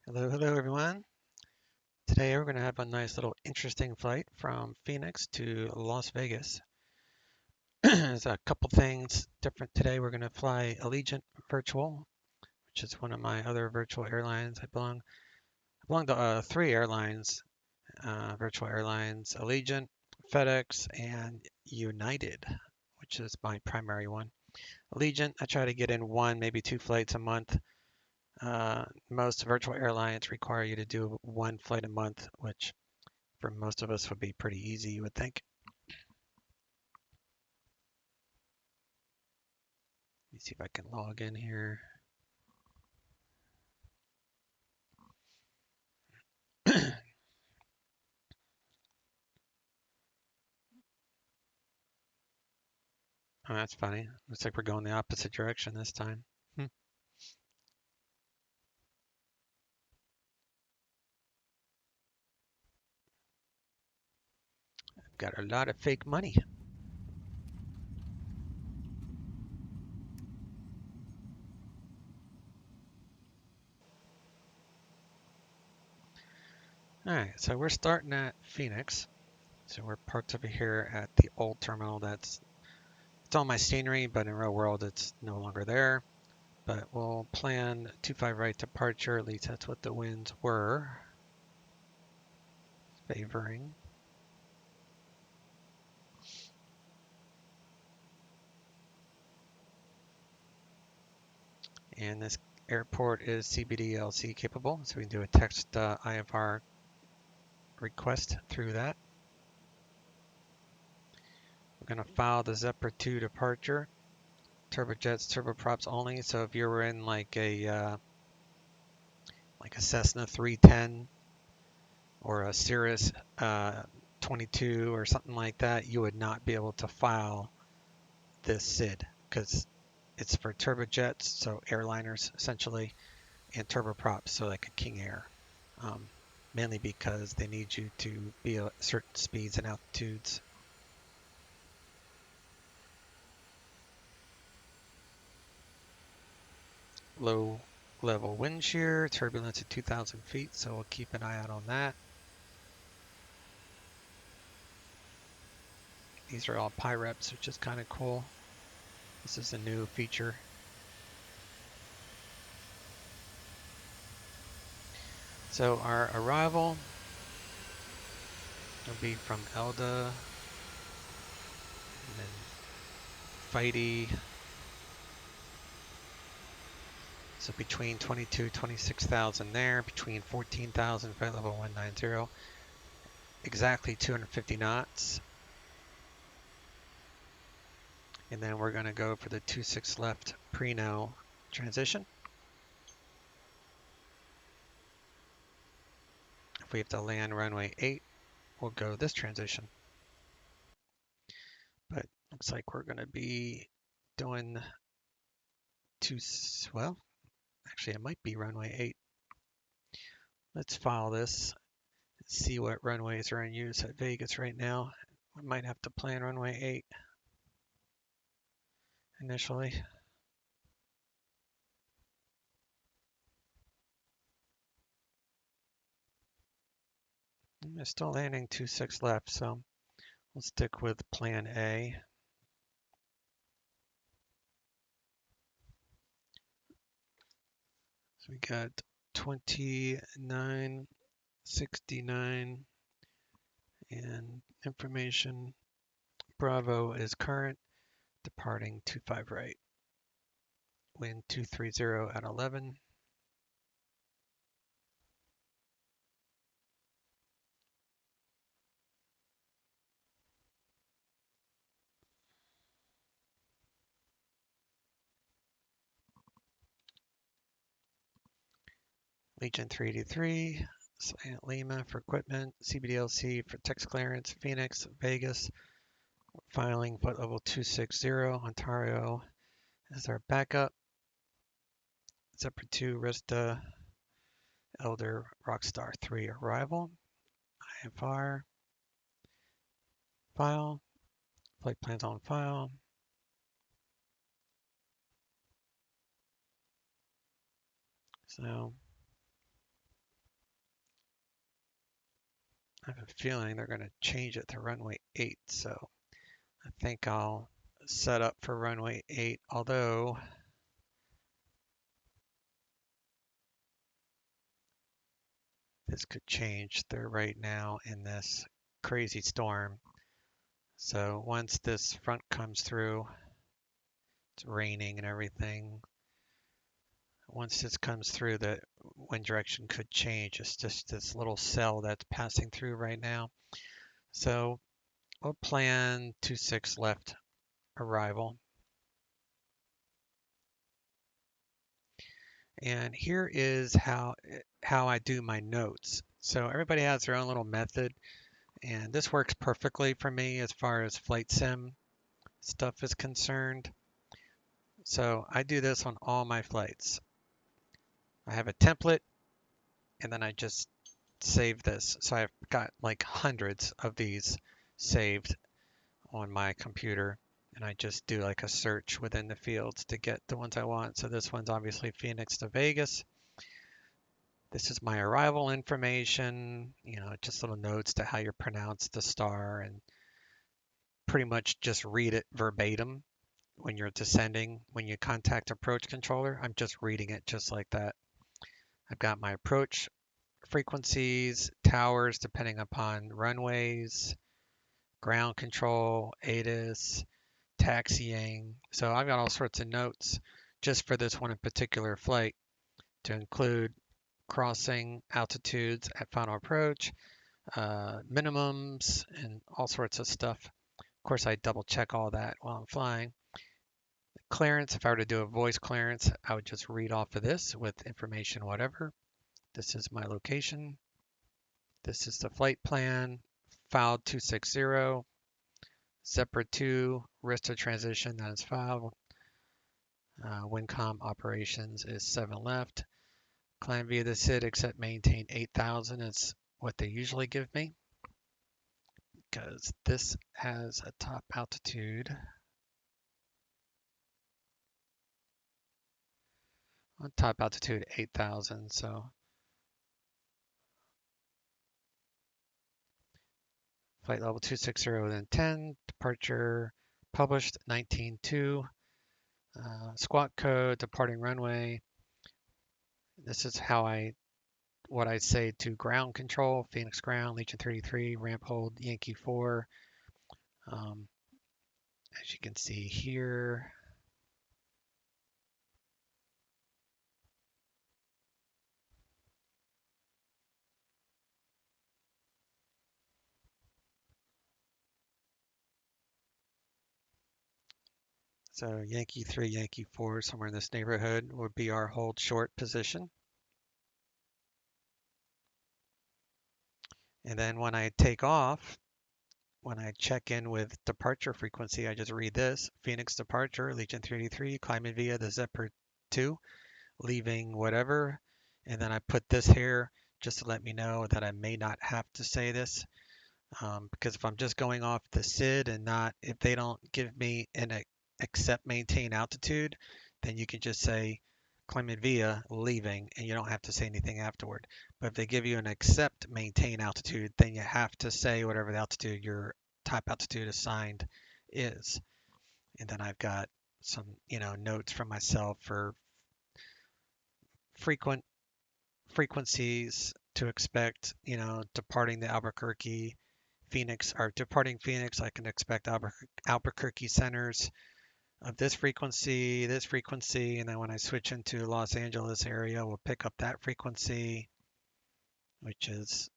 Hello, hello everyone. Today we're going to have a nice little interesting flight from Phoenix to Las Vegas. There's a couple things different today. We're going to fly Allegiant Virtual, which is one of my other virtual airlines. I belong to three airlines, virtual airlines: Allegiant, FedEx, and United, which is my primary one. Allegiant, I try to get in one, maybe two flights a month. Most virtual airlines require you to do one flight a month, which for most of us would be pretty easy, you would think. Let me see if I can log in here. Oh, that's funny. Looks like we're going the opposite direction this time. Hmm. Got a lot of fake money. All right, so we're starting at Phoenix. So we're parked over here at the old terminal. It's all my scenery, but in real world, it's no longer there. But we'll plan 25 right departure. At least that's what the winds were favoring. And this airport is CBDLC capable, so we can do a text IFR request through that. We're going to file the Zephyr 2 departure, turbojets, turboprops only. So if you were in like a Cessna 310 or a Cirrus 22 or something like that, you would not be able to file this SID because it's for turbojets, so airliners essentially, and turboprops, so like a King Air. Um, Mainly because they need you to be at certain speeds and altitudes. Low level wind shear, turbulence at 2,000 feet, so we'll keep an eye out on that. These are all PIREPs, which is kind of cool. This is a new feature. So our arrival will be from Elda, and then Fighty. So between 26,000 there, between 14,000 flight level 190, exactly 250 knots. And then we're going to go for the 26 left pre-no transition. If we have to land runway 8, we'll go this transition. But looks like we're going to be doing well, actually it might be runway 8. Let's file this and see what runways are in use at Vegas right now. We might have to plan runway 8 initially. We're still landing 26 left, so we'll stick with plan A. So we got 2969 and information. Bravo is current, departing 25 right. Wind 230 at 11. Legion 383, Lima for equipment, CBDLC for text clearance, Phoenix, Vegas, filing flight level 260, Ontario is our backup. Zephyr 2, Rista, Elder, Rockstar 3 arrival, IFR, file, flight plans on file. So I have a feeling they're going to change it to runway 8, so I think I'll set up for runway 8, although this could change. They're right now in this crazy storm. So once this front comes through, it's raining and everything. Once this comes through, the wind direction could change. It's just this little cell that's passing through right now. So we'll plan 26 left arrival. And here is how I do my notes. So everybody has their own little method, and this works perfectly for me as far as flight sim stuff is concerned. So I do this on all my flights. I have a template, and then I just save this. So I've got like hundreds of these saved on my computer, and I just do like a search within the fields to get the ones I want. So this one's obviously Phoenix to Vegas. This is my arrival information, just little notes to how you pronounce the star, and pretty much just read it verbatim when you're descending. When you contact approach controller, I'm just reading it just like that. I've got my approach frequencies, towers depending upon runways, ground control, ATIS, taxiing. So I've got all sorts of notes just for this one in particular flight to include crossing altitudes at final approach, minimums, and all sorts of stuff. Of course, I double check all that while I'm flying. Clearance, if I were to do a voice clearance, I would just read off of this with information, whatever. This is my location. This is the flight plan, filed 260. Zephyr 2, Rista transition, that is filed. Wincom operations is 7 left. Climb via the SID, except maintain 8,000 is what they usually give me, because this has a top altitude. On top altitude 8,000, so flight level 260, then 10, departure published 19.2, squawk code, departing runway. This is what I say to ground control, Phoenix ground, Legion 33, ramp hold, Yankee 4. As you can see here, so Yankee 3, Yankee 4, somewhere in this neighborhood would be our hold short position. And then when I take off, when I check in with departure frequency, I just read this: Phoenix departure, Legion 33, climbing via the Zephyr 2, leaving whatever. And then I put this here just to let me know that I may not have to say this. Because if I'm just going off the SID and if they don't give me an accept maintain altitude, then you can just say climbing via leaving and you don't have to say anything afterward. But if they give you an accept maintain altitude, then you have to say whatever the altitude your top altitude assigned is. And then I've got some, notes from myself for frequencies to expect, departing the Albuquerque Phoenix, or departing Phoenix, I can expect Albuquerque centers of this frequency, and then when I switch into Los Angeles area, we'll pick up that frequency, which is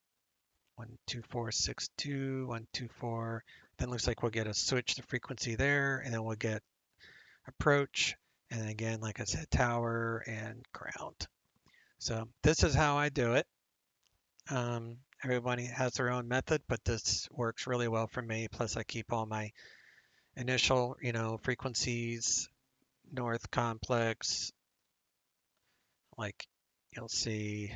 12462, 124. Then looks like we'll get a switch to frequency there, and then we'll get approach, and again, like I said, tower and ground. So this is how I do it. Everybody has their own method, but this works really well for me. Plus, I keep all my initial, frequencies, north complex, like you'll see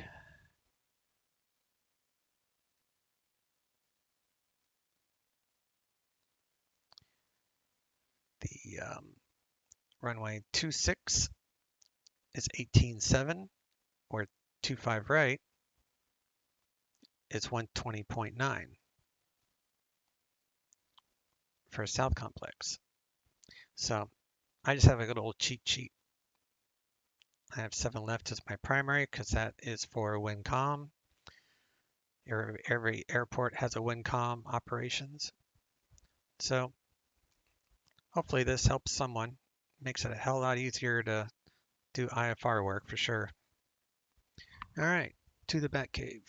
the runway 26 is 18.7 or 25 right. is 120.9 for South Complex. So I just have a little cheat sheet. I have 7 left as my primary because that is for WinCom. Every airport has a WinCom operations. So hopefully this helps someone. Makes it a hell of a lot easier to do IFR work for sure. All right, to the Batcave.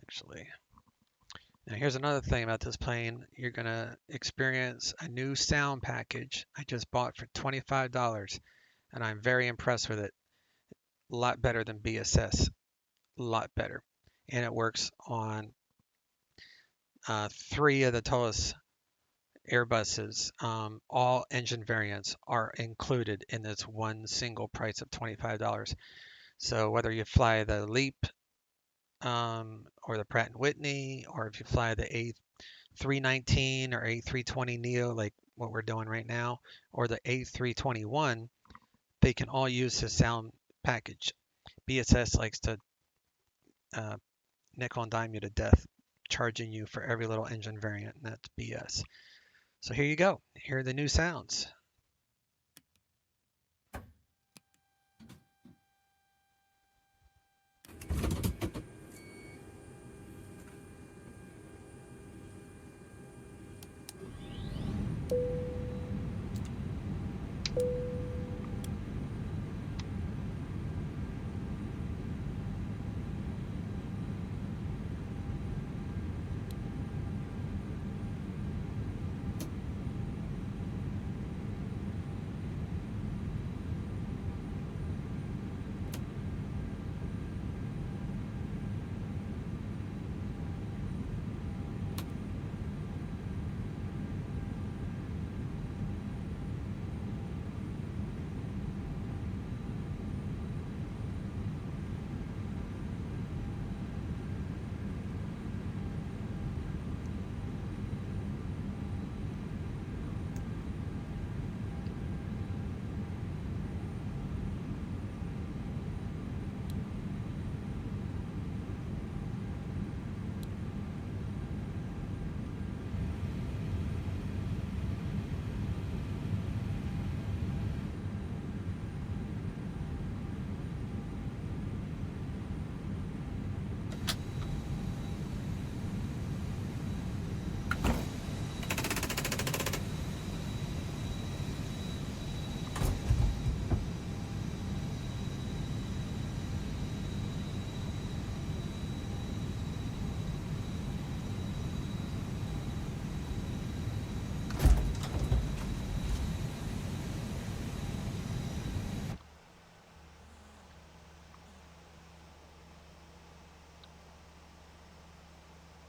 Actually, now here's another thing about this plane. You're gonna experience a new sound package I just bought for $25, and I'm very impressed with it. A lot better than BSS, a lot better, and it works on 3 of the Toliss Airbuses. All engine variants are included in this one single price of $25. So whether you fly the LEAP or the Pratt & Whitney, or if you fly the A319 or A320 Neo, like what we're doing right now, or the A321, they can all use the sound package. BSS likes to nickel and dime you to death, charging you for every little engine variant, and that's BS. So here you go. Here are the new sounds.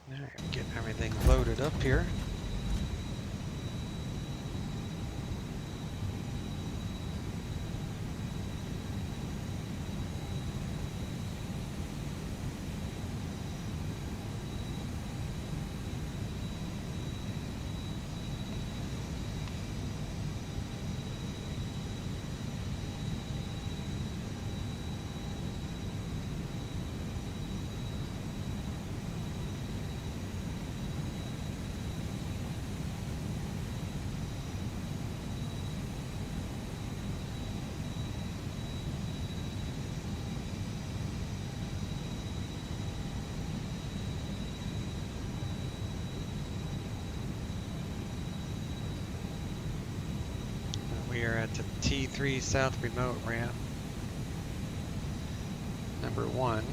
All right, getting everything loaded up here. We are at the T3 South remote ramp number 1.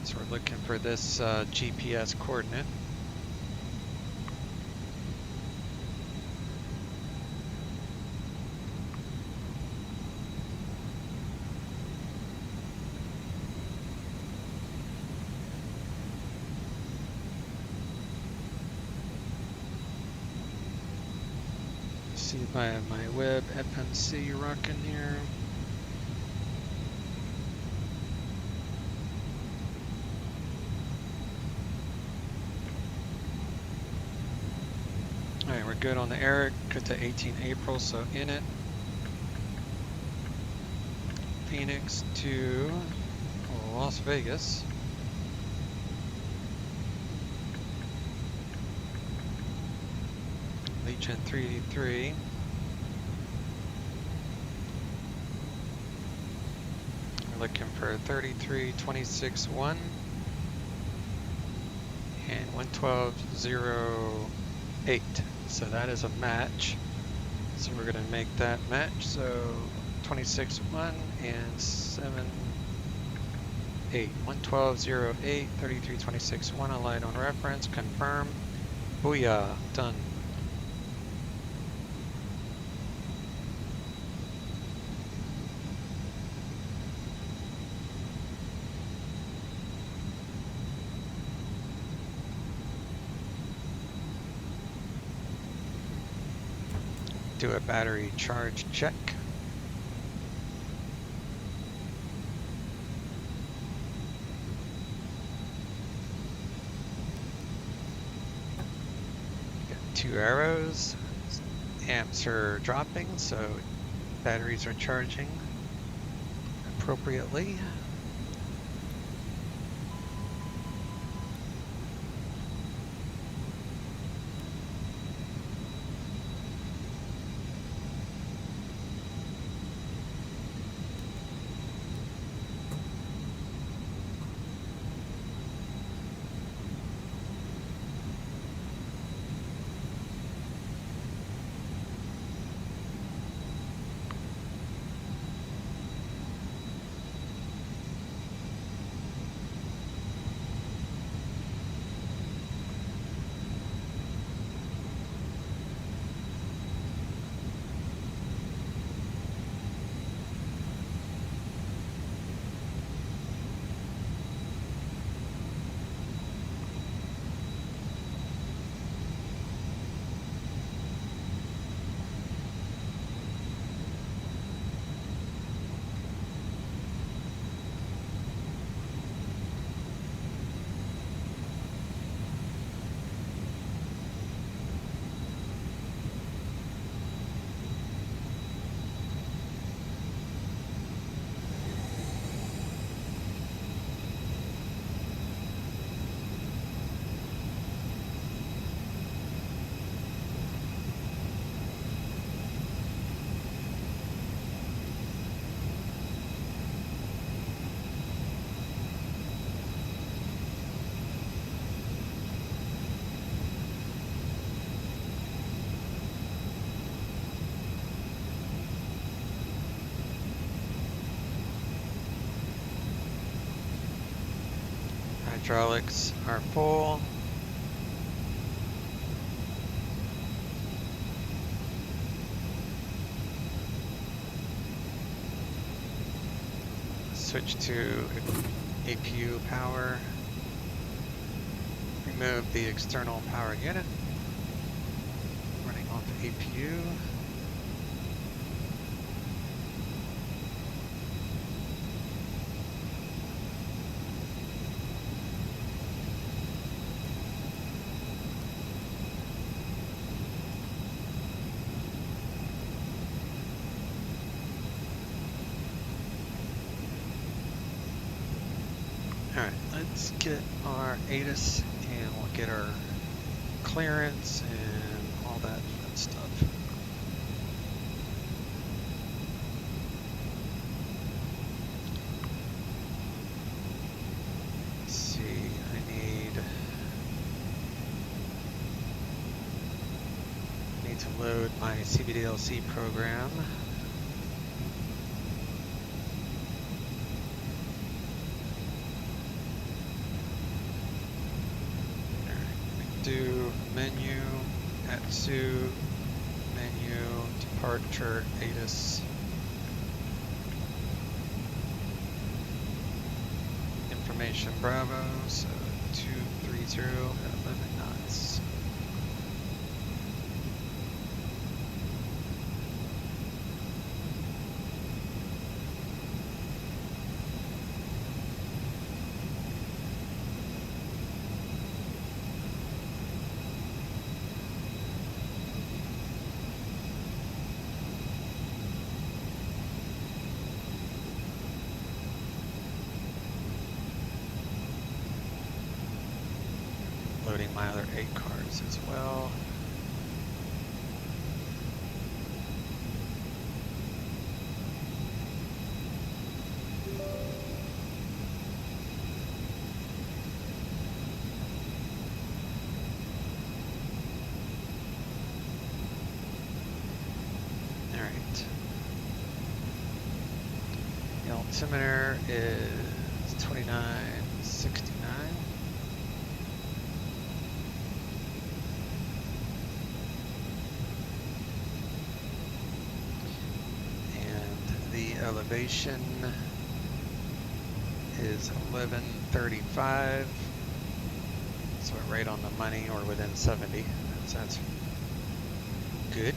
So we're looking for this GPS coordinate. See by my web FMC rocking here. Alright, we're good on the air, good to 18 April, so in it. Phoenix to Las Vegas. Allegiant 383. We're looking for 33.26.1 and 112.08. So that is a match. So we're going to make that match. So 26.1 and 7.8. 112.08, 33.26.1. Aligned on reference. Confirm. Booyah. Done. Do a battery charge check. Got 2 arrows. Amps are dropping, so batteries are charging appropriately. Hydraulics are full. Switch to APU power. Remove the external power unit. Running off APU. Alright, let's get our ATIS and we'll get our clearance and all that fun stuff. Let's see, I need to load my CBDLC program. Do menu, Atsu, menu, departure, ATIS. Information Bravo, so 230 at 11 knots. loading my other 8 cars as well. Alright. The altimeter is 2969. Elevation is 1135, so we're right on the money or within 70, so that's good.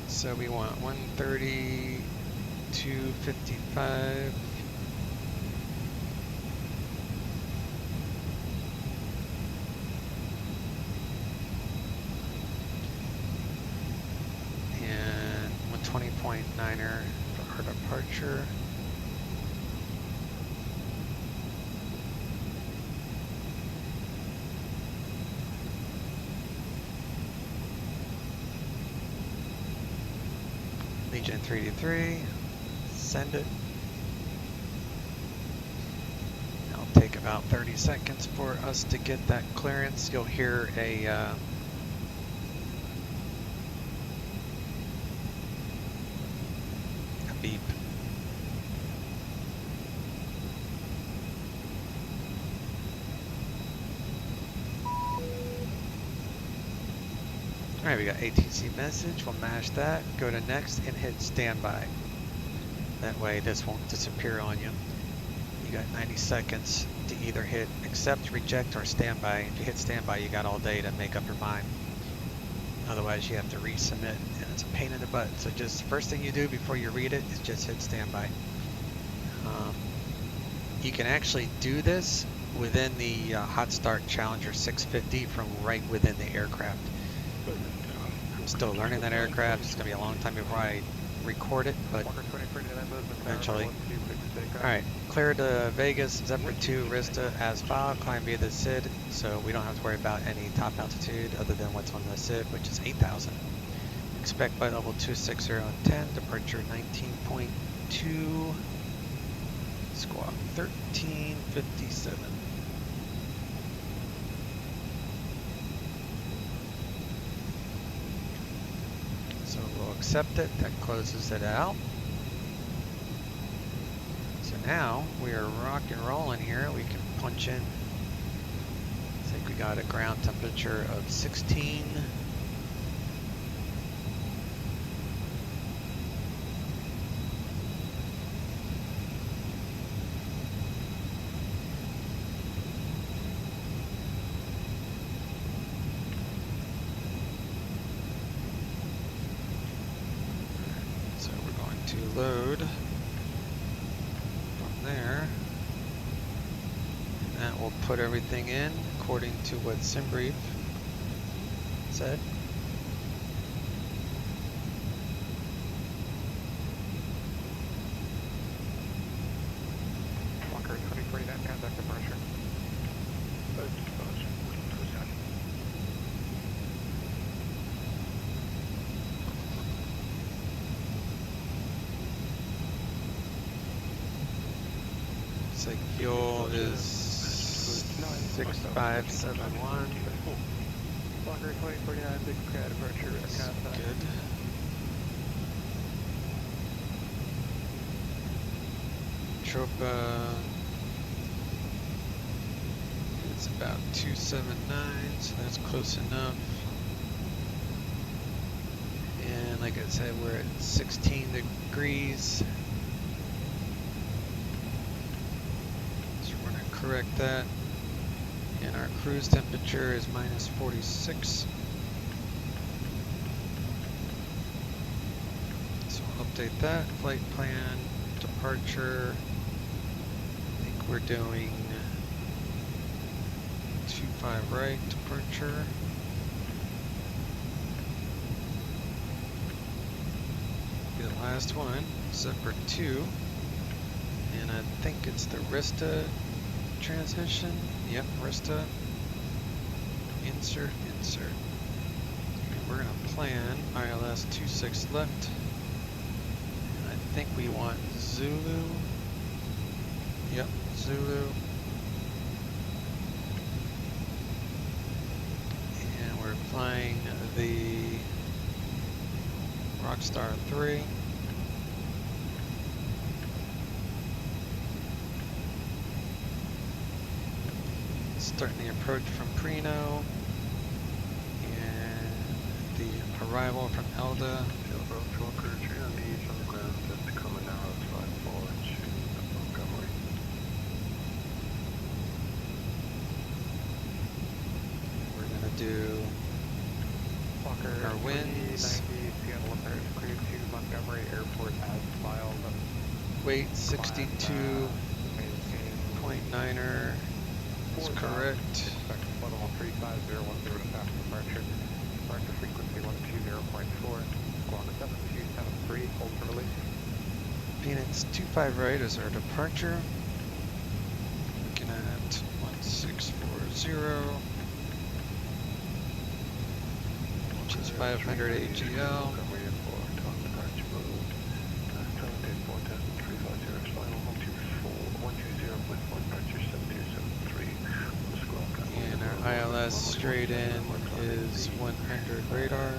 So we want 130, 255. And 120.9er for our departure. Allegiant 323, send it. It'll take about 30 seconds for us to get that clearance. You'll hear a beep. All right, we got ATC message. We'll mash that, go to next, and hit standby. That way this won't disappear on you. You got 90 seconds to either hit accept, reject, or standby. If you hit standby, you got all day to make up your mind. Otherwise, you have to resubmit, and it's a pain in the butt. So just first thing you do before you read it is just hit standby. You can actually do this within the Hot Start Challenger 650 from right within the aircraft. I'm still learning that aircraft. It's going to be a long time before I record it, but eventually. Alright, clear to Vegas, Zephyr 2, Rista as filed, climb via the SID, so we don't have to worry about any top altitude other than what's on the SID, which is 8,000. Expect flight level 260 on 10, departure 19.2, squawk 1357. So we'll accept it, that closes it out. So now we are rock and rolling here. We can punch in, I think we got a ground temperature of 16. So we're going to load from there, and that will put everything in according to what SimBrief said. Walker 2049, contact departure. Looks like fuel is 6571. Walker 2049, big departure. Contact. Good. Tropa is about 279, so that's close enough. And like I said, we're at 16 degrees. So we're going to correct that. And our cruise temperature is minus 46. So we'll update that. Flight plan, departure. I think we're doing 25 right departure. last one, Zipper 2. And I think it's the Rista transmission. Yep, Rista. Insert, insert. And we're gonna plan ILS 26 left. And I think we want Zulu. Yep, Zulu. And we're flying the Rockstar 3. Starting the approach from Prino. And the arrival from Elda. We're gonna do our winds. Montgomery Airport as filed. Weight 62.9er is correct. Expect level 35010 to pass departure. Departure frequency 120.4. Squawk 7273. Hold for release. Phoenix 25 right is our departure. Looking at 1640, which is 500 AGL. And our ILS straight in is 100 radar.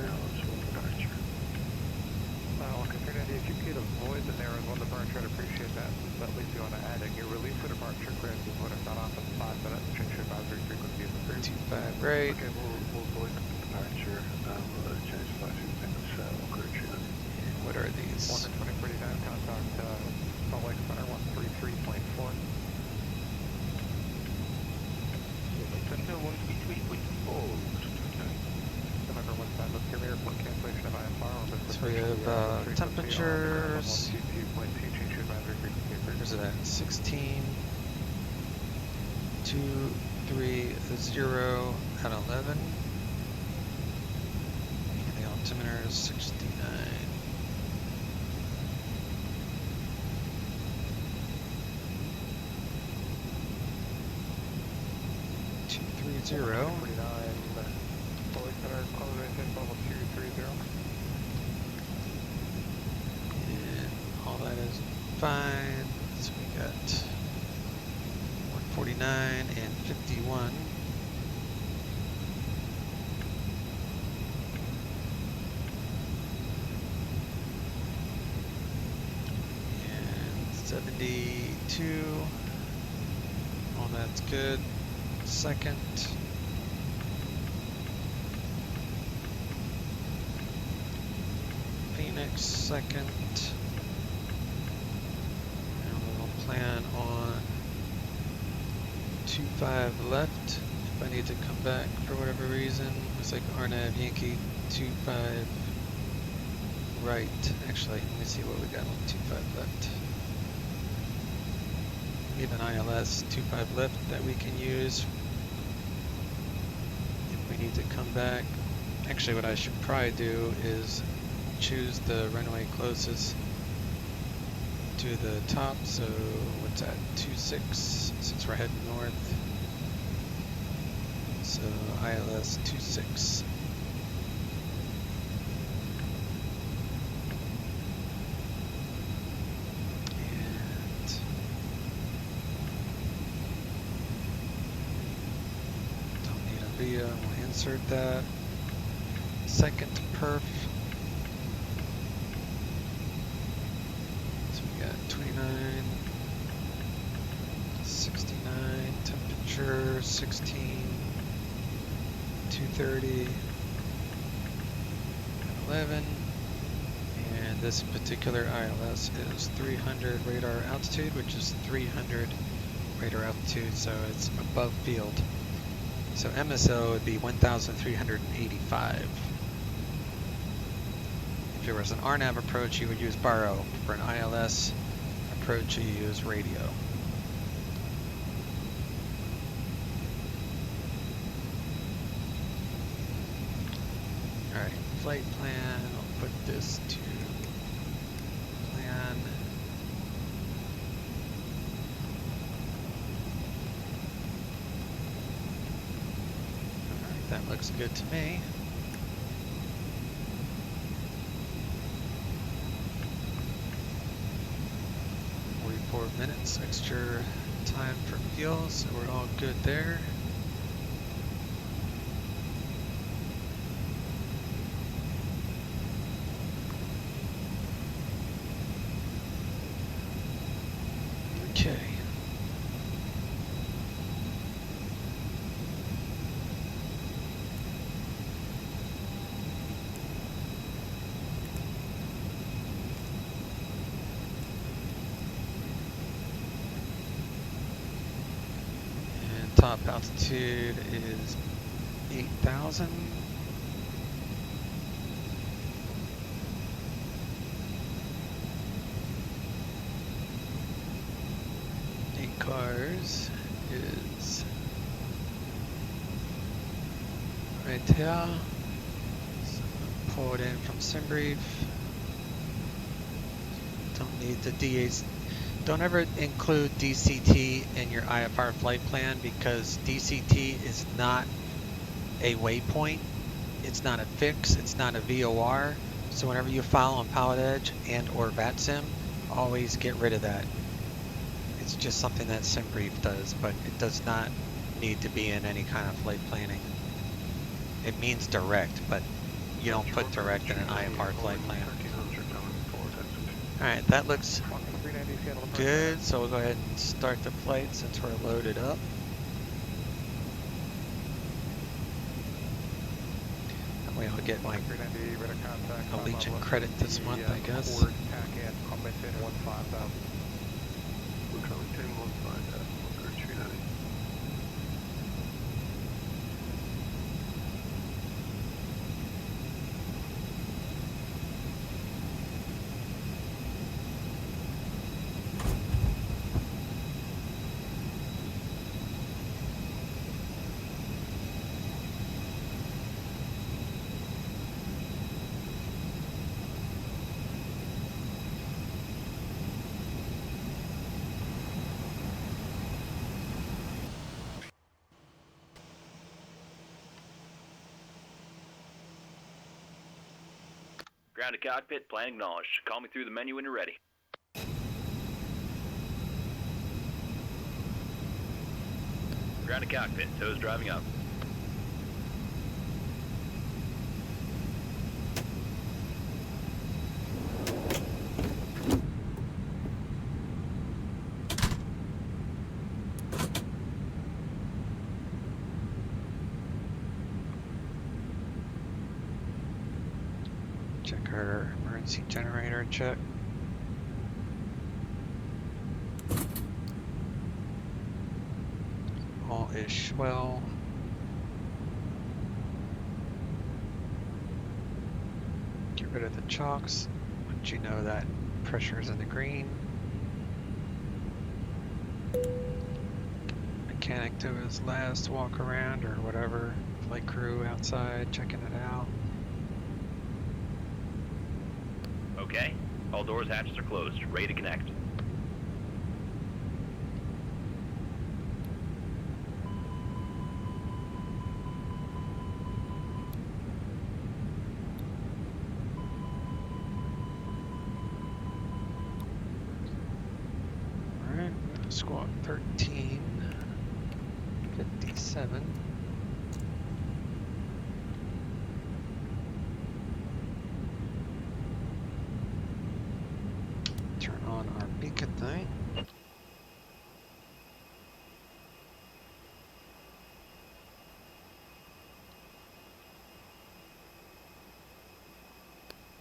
If you could avoid the narrow one departure, I'd appreciate that. That leads you on to adding your release for departure grid is what it's not off in 5 minutes. Change your advisory frequency is approved. 25 right. Okay, we'll avoid the departure. We'll change advisory frequency. And what are these? 12049 contact Salt Lake Center 133.4. Center 133.4. November 1 side, let's give me airport cancellation of IFR. So we have temperatures. Where's it at? 16, 230 at 11. And the altimeter is 69. Zero. And all that is fine. So we got 149 and 51. And 72. All that's good. Second. Phoenix second. And we'll plan on 25 left. If I need to come back for whatever reason, looks like Arnav Yankee 25 right. Actually, let me see what we got on 25 left. We have an ILS 25 left that we can use if we need to come back. Actually, what I should probably do is choose the runway closest to the top. So what's that? 26 since we're heading north. So ILS 26. We'll insert that. Second perf. So we got 29, 69, temperature 16, 230, 11. And this particular ILS is 300 radar altitude, which is 300 radar altitude, so it's above field. So MSO would be 1,385. If there was an RNAV approach, you would use baro. For an ILS approach, you use radio. Alright, flight plan, I'll put this to That looks good to me. 44 minutes extra time for fuel, so we're all good there. Okay. And top altitude is 8,000. Cars is right here. So pull it in from SimBrief. Don't need the DAs. Don't ever include DCT in your IFR flight plan because DCT is not a waypoint. It's not a fix. It's not a VOR. So whenever you file on PilotEdge and or VATSIM, always get rid of that. It's just something that SimBrief does, but it does not need to be in any kind of flight planning. It means direct, but you don't put direct in an IFR flight plan. Alright, that looks good, so we'll go ahead and start the flight since we're loaded up. That way I'll get my Allegiant credit this month, I guess. Ground to cockpit, plan acknowledged. Call me through the menu when you're ready. Ground to cockpit, toes driving up. Check our emergency generator check. All is swell. Get rid of the chocks. Let you know that pressure is in the green. Mechanic do his last walk around or whatever. Flight crew outside checking it out. Okay. All doors, hatches are closed. Ready to connect. Alright, squawk 1357. Turn on our beacon thing.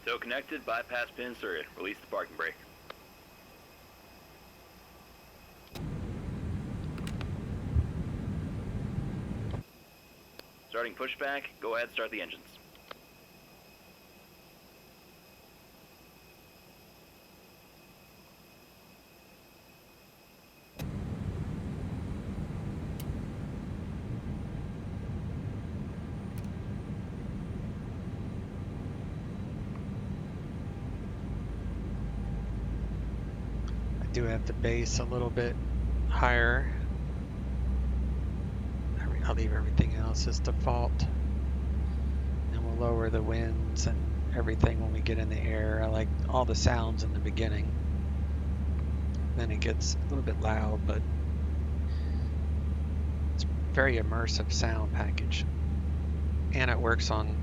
Tow connected, bypass pin inserted. Release the parking brake. Starting pushback, go ahead, start the engines. I do have the base a little bit higher. I'll leave everything else as default. lower the winds and everything when we get in the air. I like all the sounds in the beginning. Then it gets a little bit loud, but it's a very immersive sound package. And it works on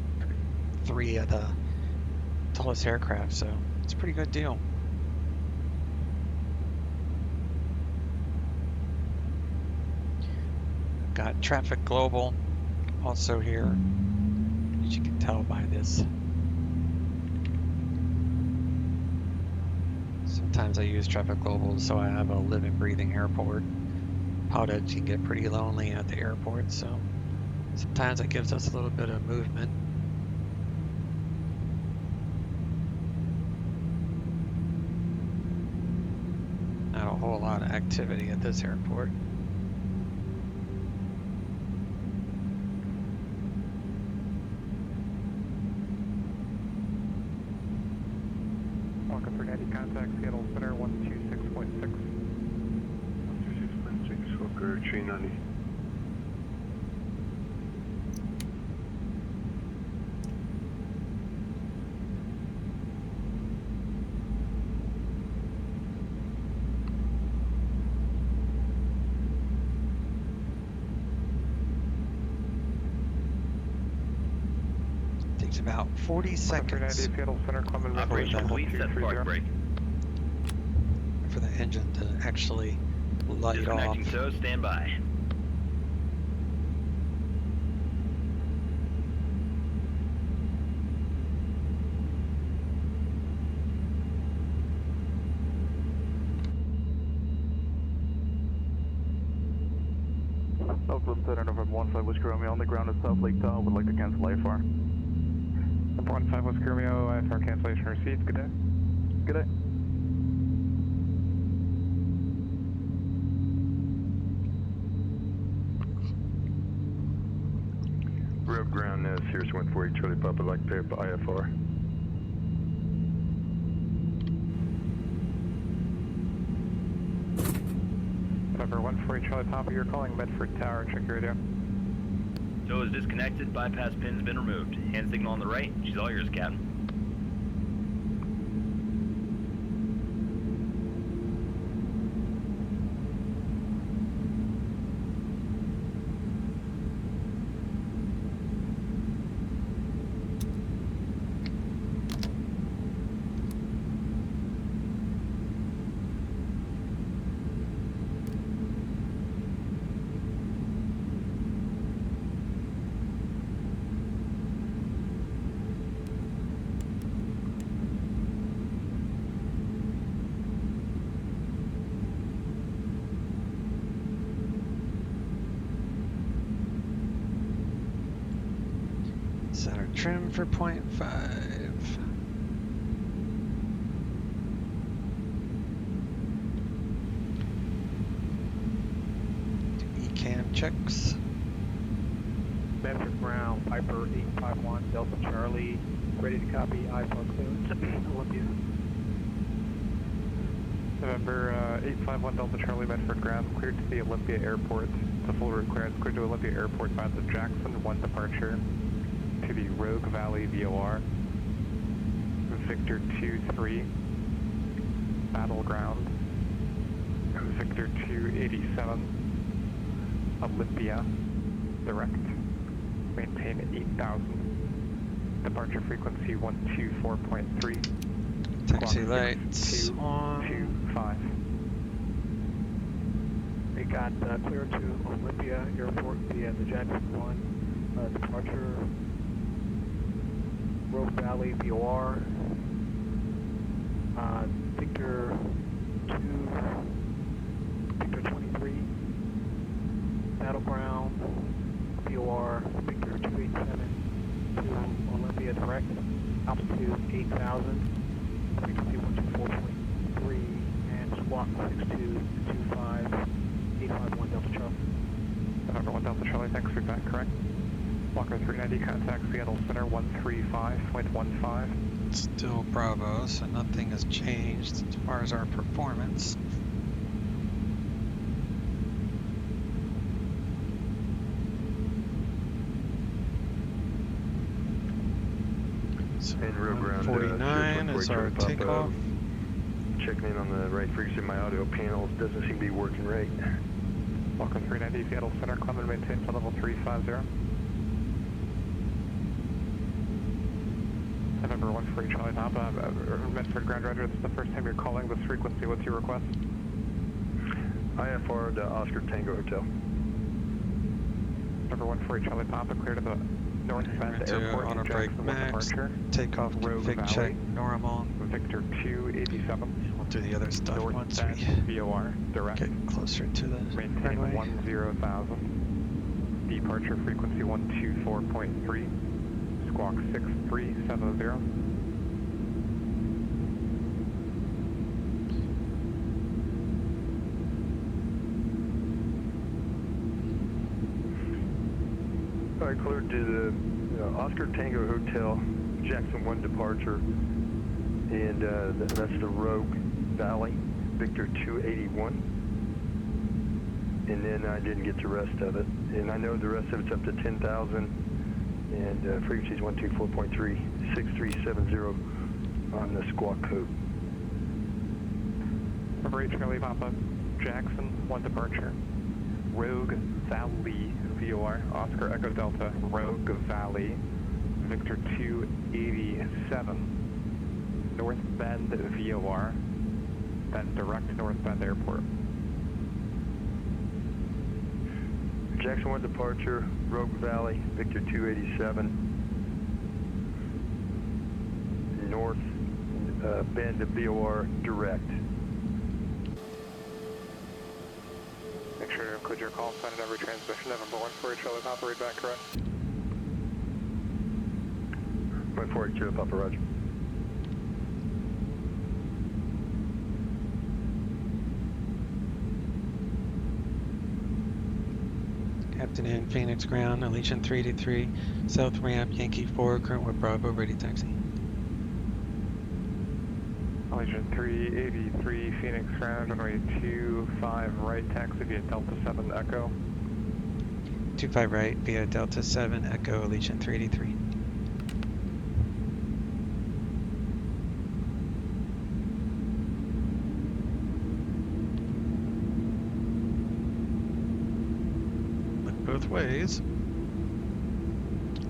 3 of the Toliss aircraft, so it's a pretty good deal. Got Traffic Global also here, as you can tell by this. Sometimes I use Traffic Global so I have a living, breathing airport. PilotEdge can get pretty lonely at the airport, so sometimes it gives us a little bit of movement. Not a whole lot of activity at this airport. Walker 390, contact Seattle Center 126.6. 126.6, Walker 390. Takes about 40 seconds 390, Seattle Center, Clement, Operation complete, set park break. for the engine to actually light off. Disconnecting tow, stand by. Oakland Center, November 15 Whiskey Romeo, on the ground at South Lake Tahoe, would like to cancel IFR. November 15 Whiskey Romeo, IFR cancellation received, good day. Good day. Road ground, Sirius 148 Charlie Papa, like to pay up IFR. November 148 Charlie Papa, you're calling Medford Tower, check your radio. Tow is disconnected, bypass pin's been removed. Hand signal on the right, she's all yours, Captain. Set our trim for 0.5. Do ECAM checks. Medford ground, Piper 851 Delta Charlie, ready to copy, IFR clearance, Olympia. November 851 Delta Charlie, Medford ground, cleared to the Olympia Airport. The full route clearance, cleared to Olympia Airport via the Jackson 1 departure to the Rogue Valley VOR. Victor 23, Battleground. Victor 287, Olympia, direct. Maintain 8,000. Departure frequency 124.3. Taxi lights on. 225. We got clear to Olympia Airport via the Jackson 1 departure. Rogue Valley VOR. Victor 23. Battleground. VOR. Victor 287 to Olympia direct. Altitude 8,000. Frequency 124.3 and squawk 6225 851 Delta Charlie. November 1 Delta Charlie, thanks for that, correct. Walker 390, contact Seattle Center 135.15. Still Bravo, so nothing has changed as far as our performance. And real ground, 49 is our takeoff. Checking in on the right frequency. My audio panels doesn't seem to be working right. Welcome 390 Seattle Center, climb and maintain to level 350. November 148 Charlie Papa, Medford Grand Roger, this is the first time you're calling this frequency. What's your request? IFR to Oscar Tango Hotel. November 148 Charlie Papa, clear to the North Bend To Airport, auto brake Jackson, max, departure. takeoff Rogue config Valley. check normal. Victor 287. We'll do the other stuff North once Bend, we VOR, direct. get closer to the Maintain runway. 10,000. Departure frequency 124.3. Squawk 6370. All right, cleared to the Oscar Tango Hotel, Jackson 1 departure, and that's the Rogue Valley, Victor 281. And then I didn't get the rest of it. And I know the rest of it's up to 10,000, and frequency is 124.3, 6370 on the squawk code. Number 8 Charlie Papa, Jackson 1 departure. Rogue Valley, VOR, Oscar Echo Delta, Rogue Valley, Victor 287, North Bend, VOR, then direct North Bend Airport. Jackson 1 departure, Rogue Valley, Victor 287, North Bend VOR direct. Make sure to include your call sign in every transmission. November 148 Charlie Papa, read back correct. 142 Papa Roger. Captain in Phoenix ground, Allegiant 383, south ramp, Yankee 4, current with Bravo, ready taxi. Allegiant 383, Phoenix ground, runway 25 right, taxi via Delta 7 Echo. 25 right via Delta 7 Echo, Allegiant 383. Look both ways.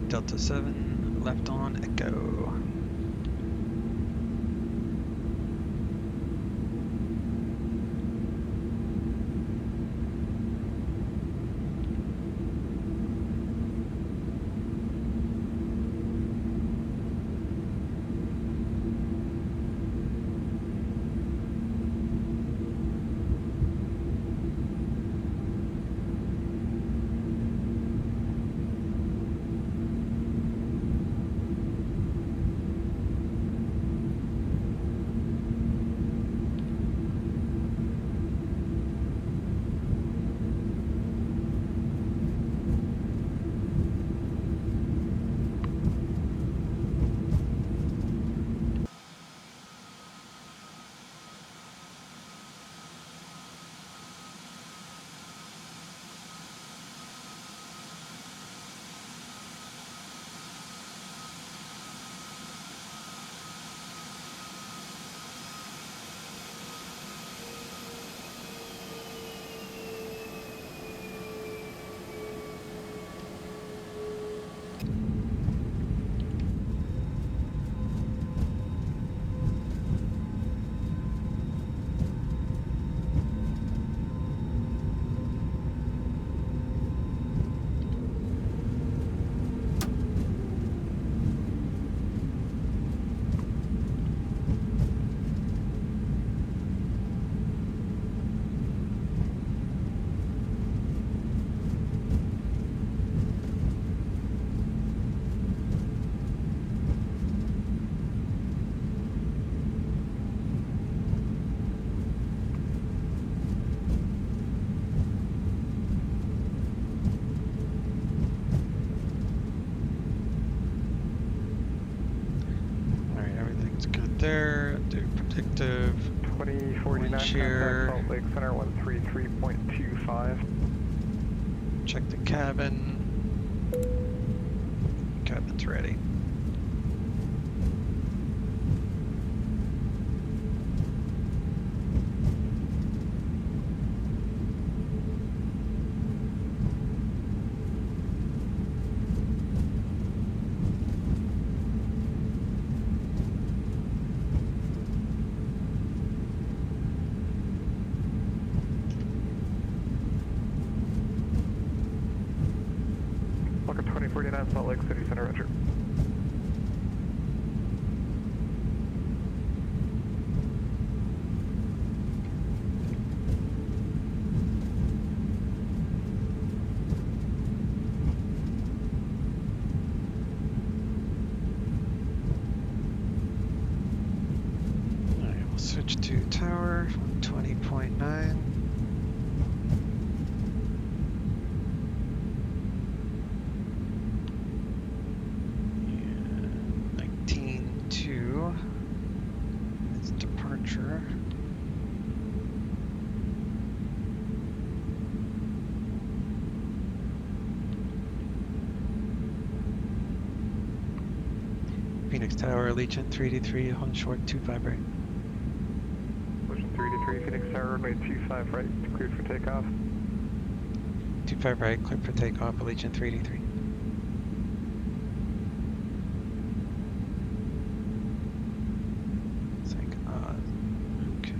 Delta 7 left on Echo. There, do predictive 2049 wind shear. Salt Lake Center 133.25. Check the cabin. Cabin's ready. Salt Lake City Center, roger. All right, we'll switch to tower 20.9. And 19.2 is departure. Phoenix Tower, Allegiant 3D3, hold short 25 right. Motion 3-3, Phoenix Tower, runway 25 right, cleared for takeoff. 25 right, clear for takeoff, Allegiant 3D3. It's like, okay.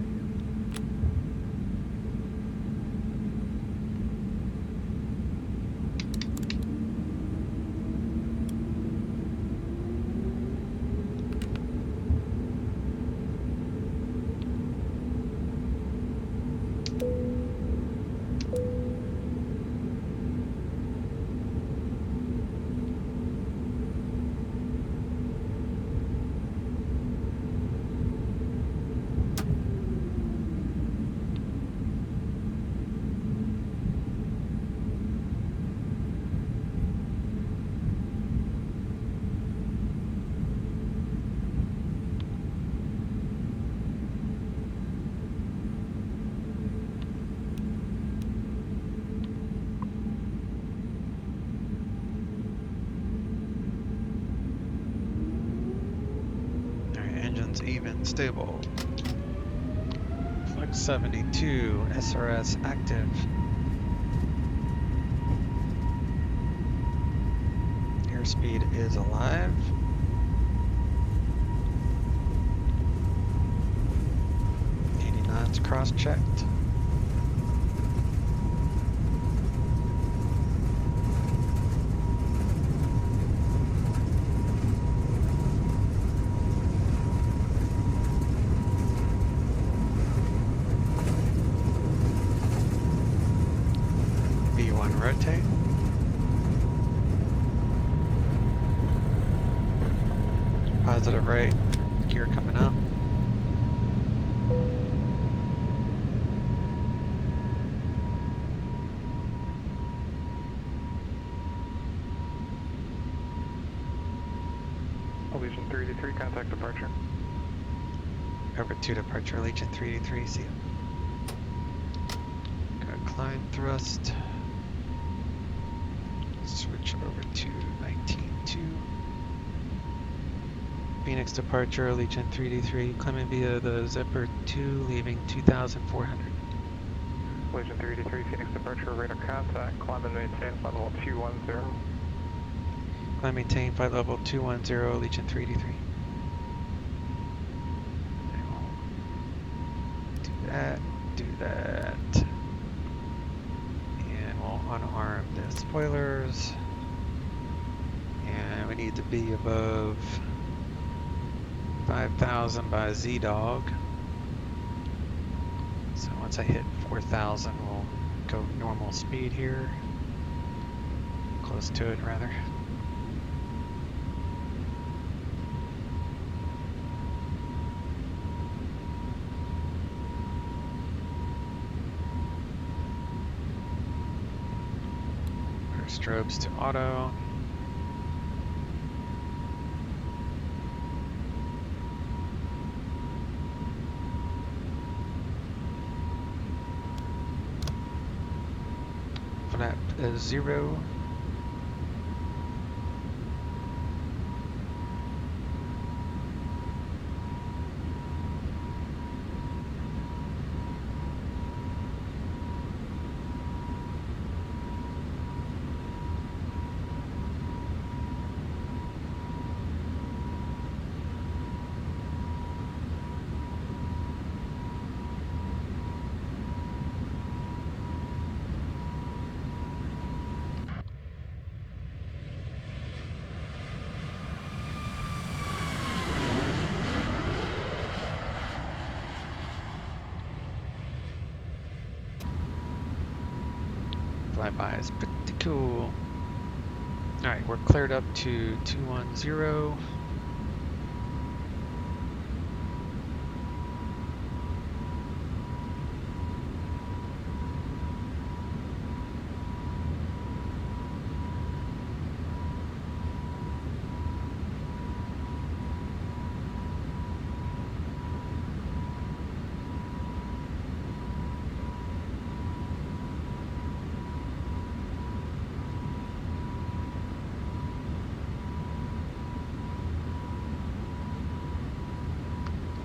Engines even, stable. Flex 72, SRS active. Airspeed is alive. '89's cross-checked. B1 rotate. Positive right, gear coming up. Allegiant 3-3, contact departure. Over to departure, Allegiant 3D3, see ya. Got climb thrust. Switch over to 19.2. Phoenix departure, Allegiant 3D3, climbing via the Zipper 2, leaving 2,400. Allegiant 3-3, Phoenix departure, radar contact, climb and maintain flight level 210. Climb maintain flight level 210, Allegiant 3D3. Do that. And we'll unarm the spoilers. And we need to be above 5,000 by Z-Dog. So once I hit 4,000, we'll go normal speed here. Close to it, rather. Strobes to auto. Flap is 0. flyby is pretty cool. All right, we're cleared up to 210.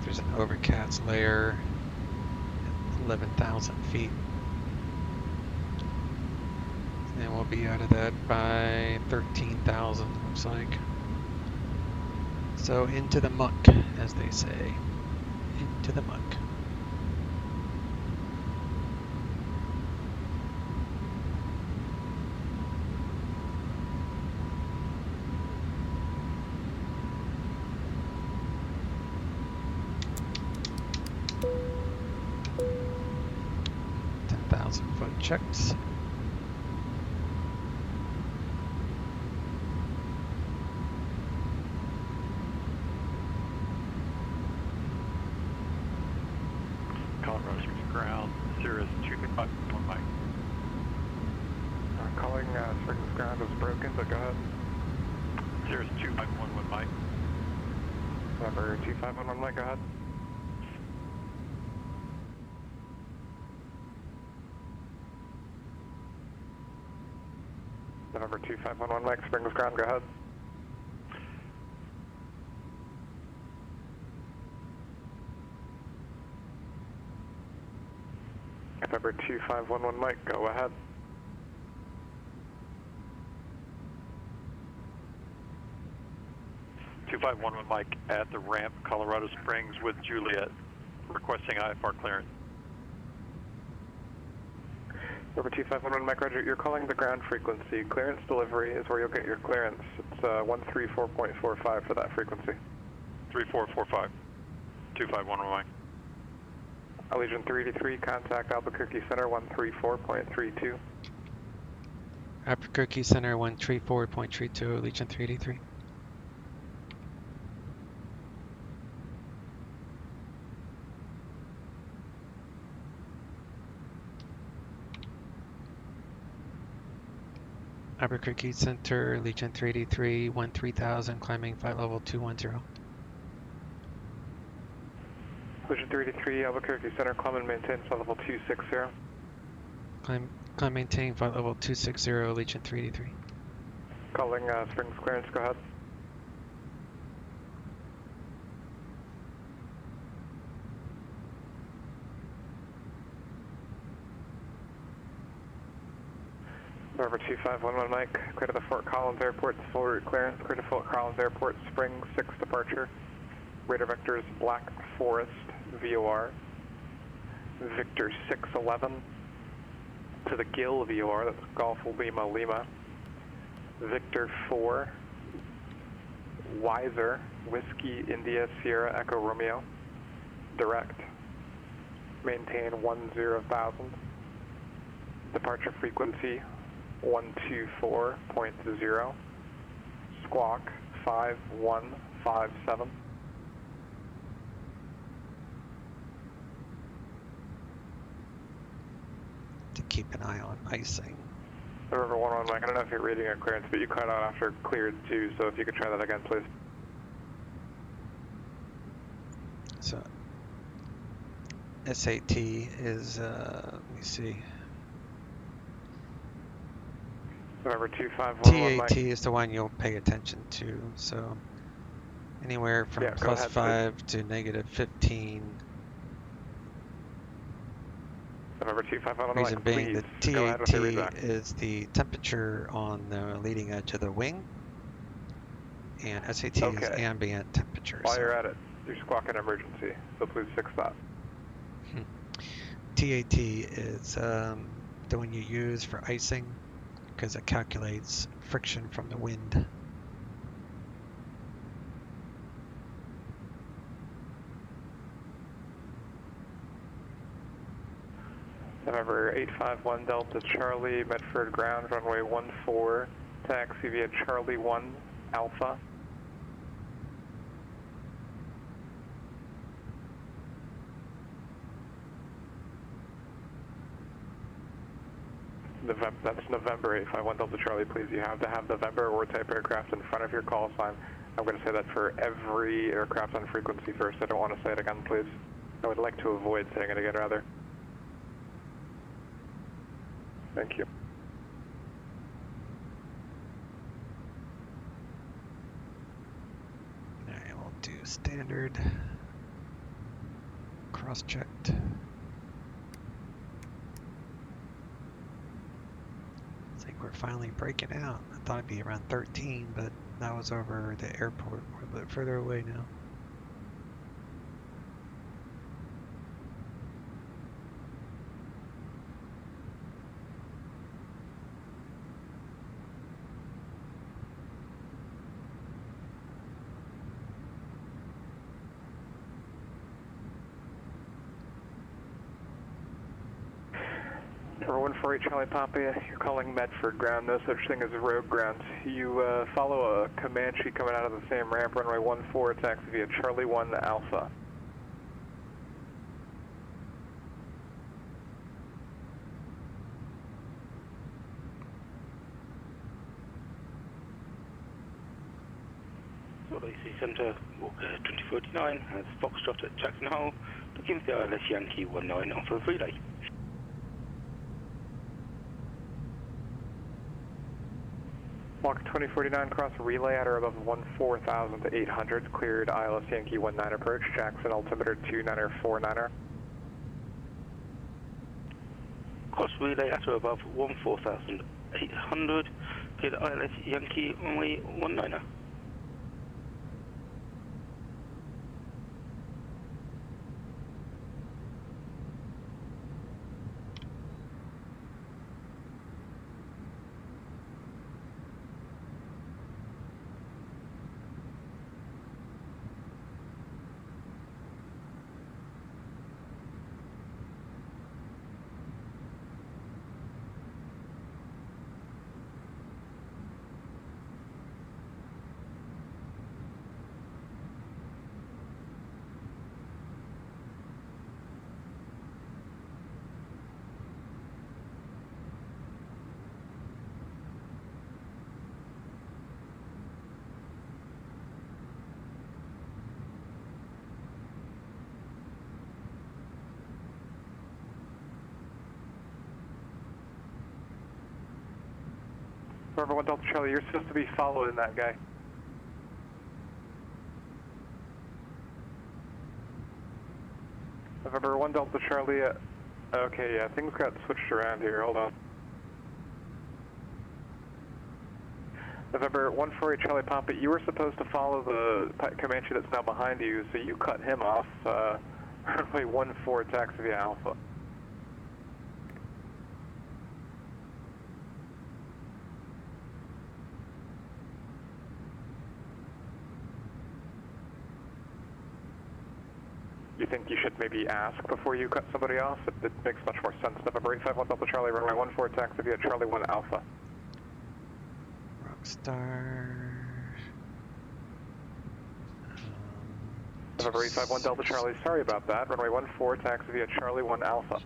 There's an overcast layer at 11,000 feet. And we'll be out of that by 13,000, looks like. So into the muck, as they say. Into the muck. Foot checks. Colorado Springs ground, Cirrus 251 Mike. Calling Springs ground is broken, but go ahead. Cirrus 2511 Mike. Number 2511 Mike, go ahead. November 2511 Mike, Springs ground, go ahead. November 2511 Mike, go ahead. Mike at the ramp, Colorado Springs with Juliet, requesting IFR clearance. Number 2511 Mike, roger. You're calling the ground frequency. Clearance delivery is where you'll get your clearance. It's 134.45 for that frequency. 3445. 2511 Mike. Allegiant 383, contact Albuquerque Center 134.32. Albuquerque Center 134.32, Allegiant 383. Albuquerque Center, Allegiant 383, 13,000, climbing flight level 210. Allegiant 383, Albuquerque Center, climb and maintain flight level 260. Climb maintain flight level 260, Allegiant 383. Calling Springs clearance, go ahead. November 2511 Mike, clear to the Fort Collins Airport, full route clearance, clear to Fort Collins Airport, Springs 6 departure, radar vectors Black Forest, VOR, Victor 611, to the Gill VOR, that's Golf Lima Lima, Victor 4, Wiser, Whiskey India Sierra Echo Romeo, direct, maintain 10,000, departure frequency 124.0, squawk 5157. To keep an eye on icing. November 11 Mike, I don't know if you're reading a clearance, but you cut out after cleared too, so if you could try that again, please. So SAT is, let me see. November 2511 Mike. TAT is the one you'll pay attention to. So anywhere from plus ahead, 5 to negative 15. November 2511 Reason Mike, being please the go ahead with the TAT readback. is the temperature on the leading edge of the wing, and SAT is ambient temperature. While you're at it, you're squawking emergency, so please fix that. TAT is the one you use for icing because it calculates friction from the wind. November 851 Delta Charlie, Medford ground, runway 14, taxi via Charlie 1 Alpha. That's November 851 Delta Charlie, please. You have to have November or type aircraft in front of your call sign. I'm going to say that for every aircraft on frequency first. I don't want to say it again, please. I would like to avoid saying it again, rather. Thank you. Alright, we'll do standard. Cross-checked. It's like we're finally breaking out. I thought it'd be around 13, but that was over the airport. We're a bit further away now. Number 148 Charlie Papa, you're calling Medford ground, no such thing as rogue ground. You follow a Comanche coming out of the same ramp, runway 14, taxi via Charlie 1 Alpha. Toliss Centre, Walker 2049, has Foxtrot at Jackson Hole, looking for the ILS Yankee 19 on for a relay. Walker 2049, cross relay at or above 14,800, cleared ILS Yankee 19 approach, Jackson altimeter 2949er. Cross relay at or above 14,800, cleared ILS Yankee only 19er. November 1 Delta Charlie, you're supposed to be following that guy. November 1 Delta Charlie, okay, yeah, things got switched around here, hold on. November 148 Charlie Papa, you were supposed to follow the Comanche that's now behind you, so you cut him off, runway 14, taxi via Alpha. You think you should maybe ask before you cut somebody off? It makes much more sense. November 851 Delta Charlie, runway 14, taxi via Charlie 1 Alpha. Rockstar. November 851 Delta Charlie, sorry about that. Runway 14, taxi via Charlie 1 Alpha.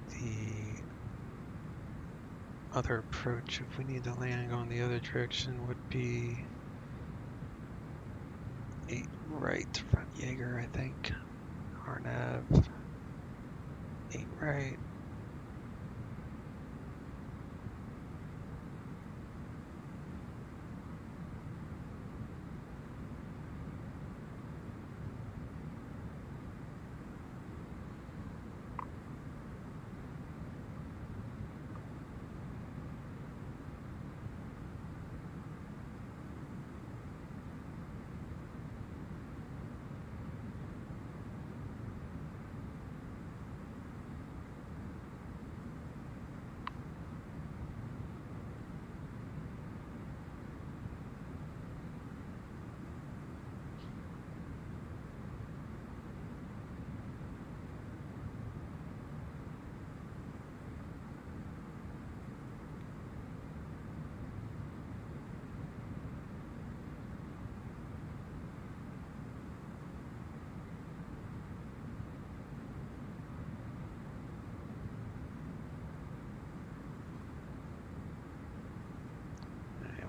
The other approach, if we need to land going the other direction, would be 8 right, front Jaeger, I think. RNAV. 8 right.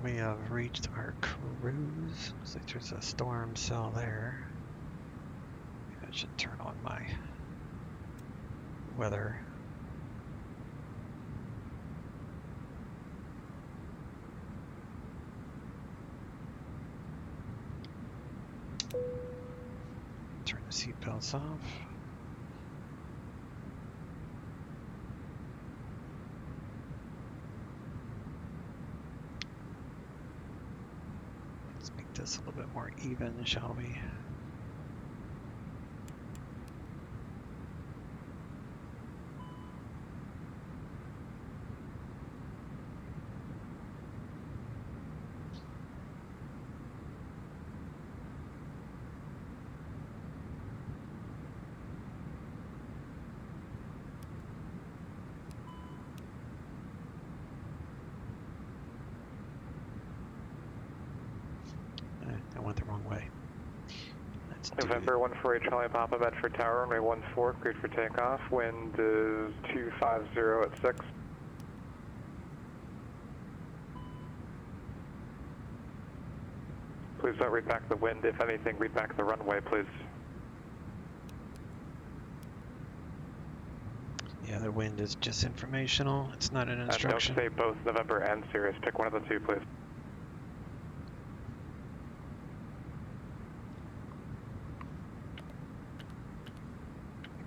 we have reached our cruise. Looks like there's a storm cell there. Maybe I should turn on my weather. Turn the seatbelts off. Let's make this a little bit more even, shall we? I went the wrong way. Let's do November 148 Charlie Papa, Bedford Tower, runway 14, cleared for takeoff. Wind is 250 at 6. Please don't read back the wind. If anything, read back the runway, please. Yeah, the wind is just informational. It's not an instruction. And don't say both November and Sirius. Pick one of the two, please.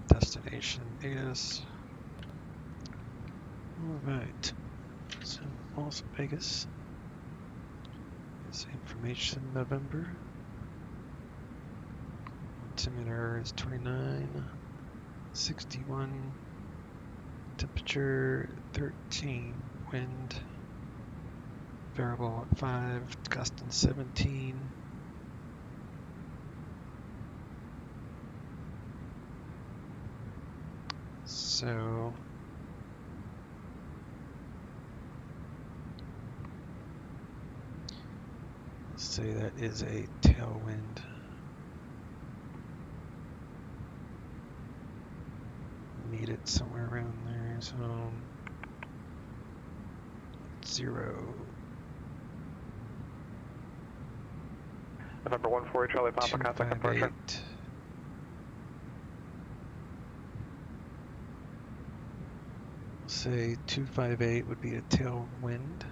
Destination is. Alright. So, Las Vegas. This information November. Altimeter is 29. 61. Temperature 13. Wind variable at 5. Gusting 17. So let's say that is a tailwind. Need it somewhere around there, so 0. November 148 Charlie Papa, contact departure. 258. Say 258 would be a tailwind.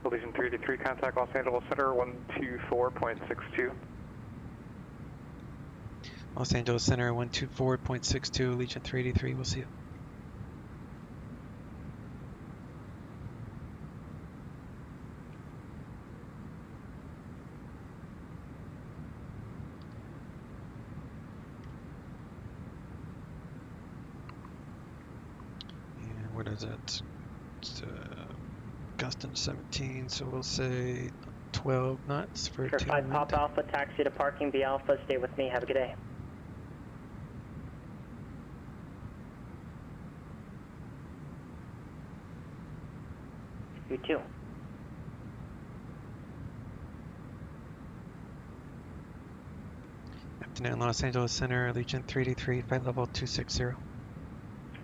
Allegiant 383, contact Los Angeles Center 124.62. Los Angeles Center 124.62, Allegiant 383, we'll see you. And what is it? It's gusting 17, so we'll say 12 knots for Sure, 5 tailwind. Pop Alpha, taxi to parking B Alpha, stay with me, have a good day. You too. Afternoon, Los Angeles Center, Allegiant 383, flight level 260.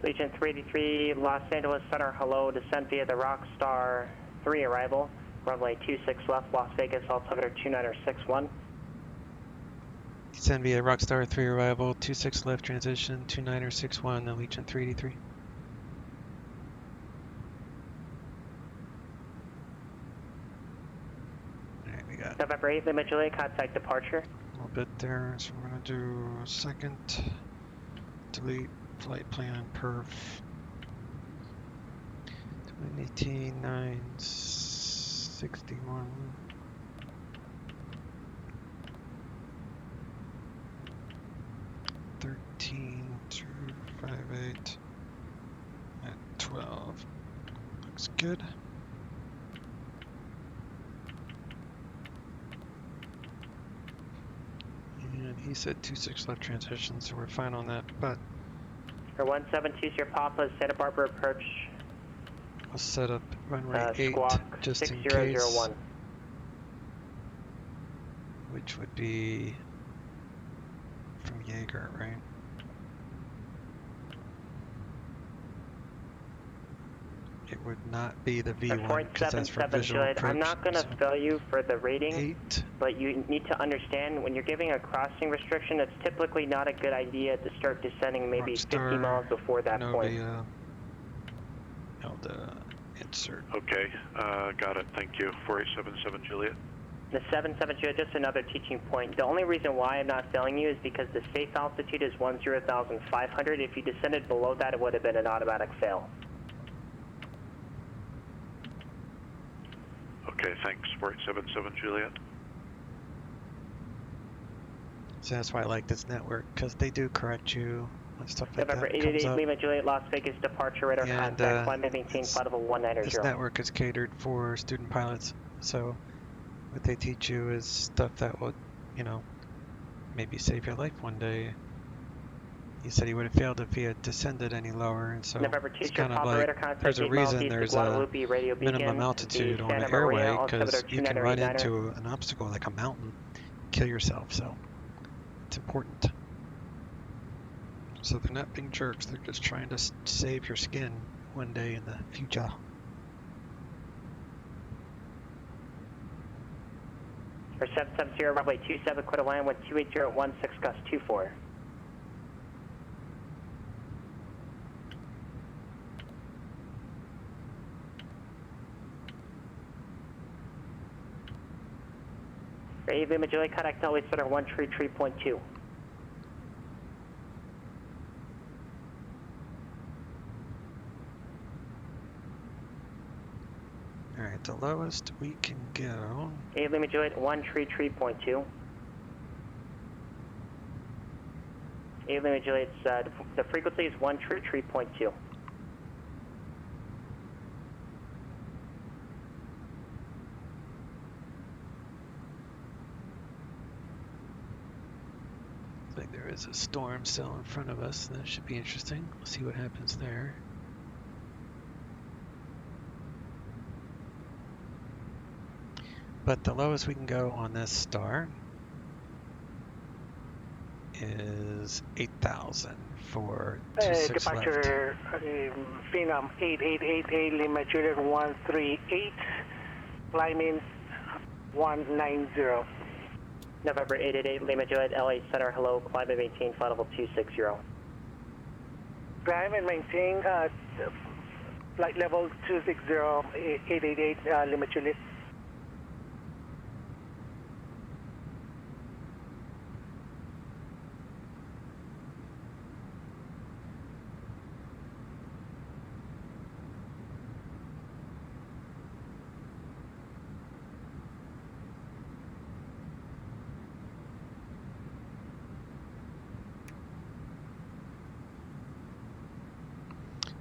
Legion 383, Los Angeles Center, hello, descent via the Rockstar 3 arrival, runway 26 left, Las Vegas, altimeter 29061. Descend via Rockstar 3 arrival, 26 left transition, 2961, Allegiant 383. Alright, we got November 8th, Lima Juliet, contact departure. a little bit there, so we're going to do second, delete flight plan perf. 2018 961. $13 258 at 12. Looks good. And he said 26 left transition, so we're fine on that. But For 172 Sierra Papa, Santa Barbara approach, I'll set up runway 8 squawk just in case, 6001. which would be from Jaeger, right? It would not be the Or V1 because that's for 477 visual Juliet, approach. I'm not going to So fail you for the rating, 8. but you need to understand when you're giving a crossing restriction, it's typically not a good idea to start descending maybe 50 Rockstar, miles before that point. Novia, Elda, insert. Okay, got it. Thank you. 4877 Juliet. The 77 Juliet, just another teaching point. The only reason why I'm not failing you is because the safe altitude is 10,500. If you descended below that, it would have been an automatic fail. Okay, thanks. 4877 Juliet. So that's why I like this network, because they do correct you when stuff like November that comes 88 up. Lima Juliet, Las Vegas departure radar And, contact, climb and maintain flight level 190. This network is catered for student pilots, so what they teach you is stuff that will, you know, maybe save your life one day. He said he would have failed if he had descended any lower, and so November 2 it's kind of Papa like radar contact, there's a 8 miles reason east there's of a Guadalupe, radio minimum beacon, altitude the on Santa an airway, Maria, because altimeter you can run 2989er. into an obstacle like a mountain, kill yourself, so it's important. So they're not being jerks, they're just trying to save your skin one day in the future. For 770, runway 27, clear to land, wind 28016, gust 24. Ready, Lima Juliet, contact Toliss center 133.2. Alright, the lowest we can go. Ready, Lima Juliet, 133.2. Ready, Lima Juliet, the frequency is 133.2. Like there is a storm still in front of us. That should be interesting. We'll see what happens there. But the lowest we can go on this star is 8,000 for 26 left. Departure Phenom 888A Lima Juliet 138, climbing 190. November 888 Lima Juliet, LA Center, hello, climb and maintain flight level 260. Climb and maintain flight level 260, 888 Lima Juliet.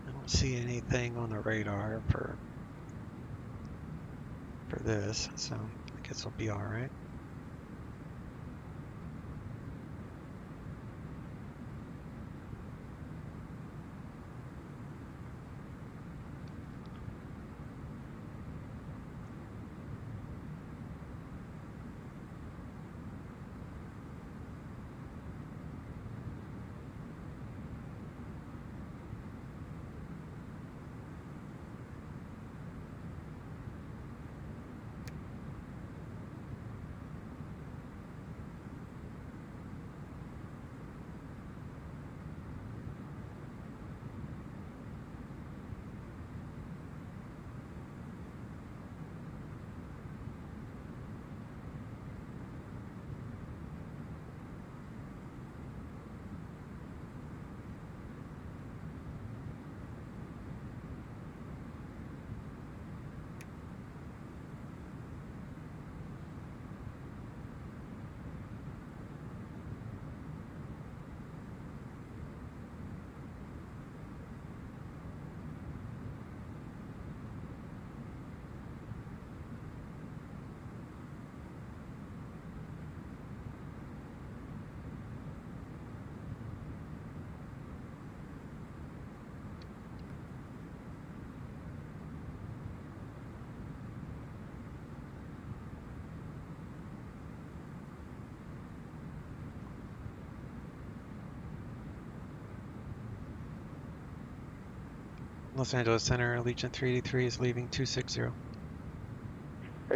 I don't see anything on the radar for this, so I guess we'll be all right. Los Angeles Center, Allegiant 383 is leaving 260.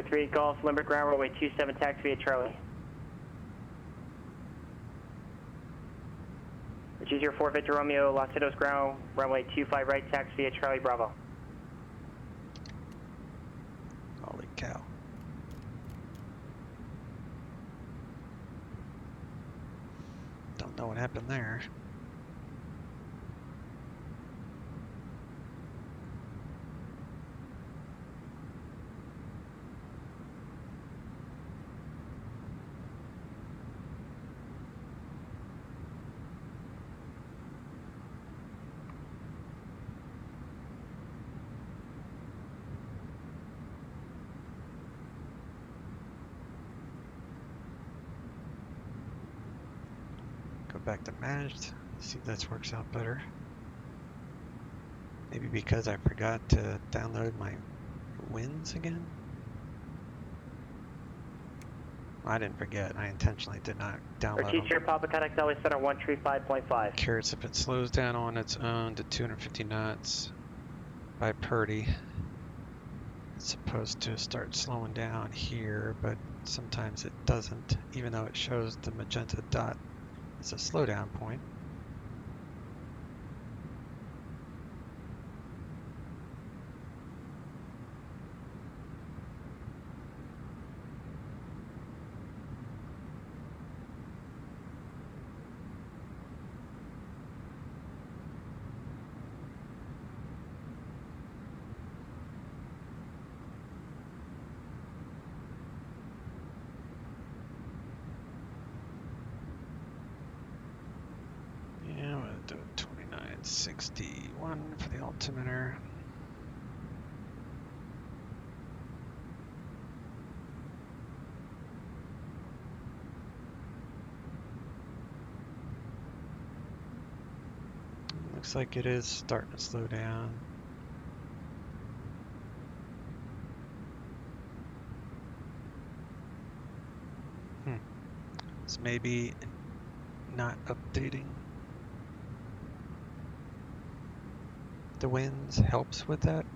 3 Golf, Limerick ground, runway 27, taxi via Charlie. Choose your 4 Victor Romeo, Los Angeles ground, runway 25 right, taxi via Charlie Bravo. Holy cow. Don't know what happened there. Go back to managed, see if this works out better. Maybe because I forgot to download my wins again? I didn't forget, I intentionally did not download them. Teacher, Papa Contact Delhi Center 135.5. Curious if it slows down on its own to 250 knots by Purdy. It's supposed to start slowing down here, but sometimes it doesn't, even though it shows the magenta dot as a slowdown point. Yeah, we'll do 2961 for the altimeter. Looks like it is starting to slow down. It's maybe not updating the winds helps with that,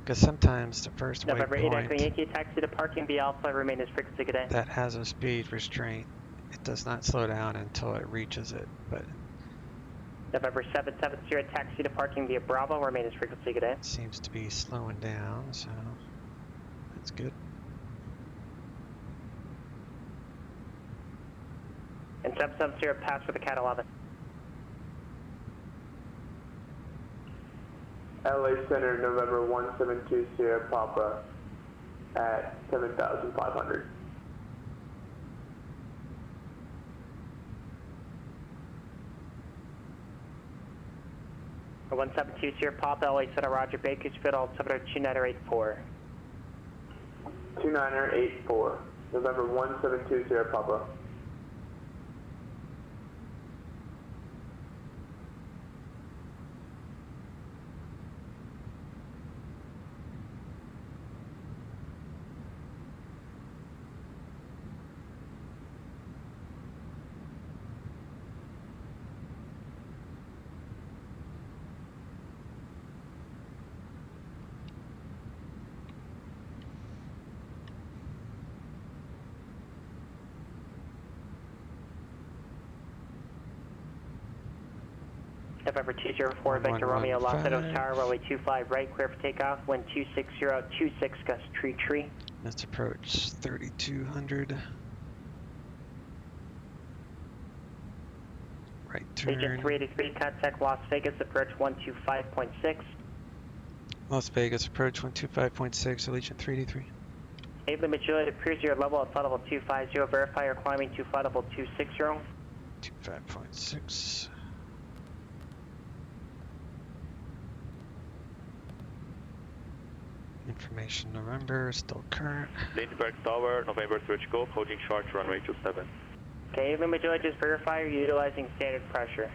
because sometimes the first November 8 Echo waypoint Yankee, taxi to parking via Alpha, remain as frequency good day. that has a speed restraint, it does not slow down until it reaches it, but November 770, taxi to parking via Bravo, remain as frequency good day. it seems to be slowing down, so that's good. And 770, pass for the Cat 11. LA Center, November 1720, Papa at 7,500. For 1720, Papa, LA Center, Roger, Bakersfield, altimeter 2984. 2984, November 1720, Papa. November 204, Victor Romeo, Los Angeles Tower, runway 25 right, clear for takeoff, wind 260, 26 gust tree. Let's approach 3200. Right turn. Agent 383, contact Las Vegas, approach 125.6. Las Vegas approach 125.6, Allegiant 383. Able Majority, appears your level at flight level 250, verify you're climbing to flight level 260. 25.6. Information November, still current. Lindbergh Tower, November Search Golf, holding short runway 27. Okay, Able Majority, just verify you're utilizing standard pressure.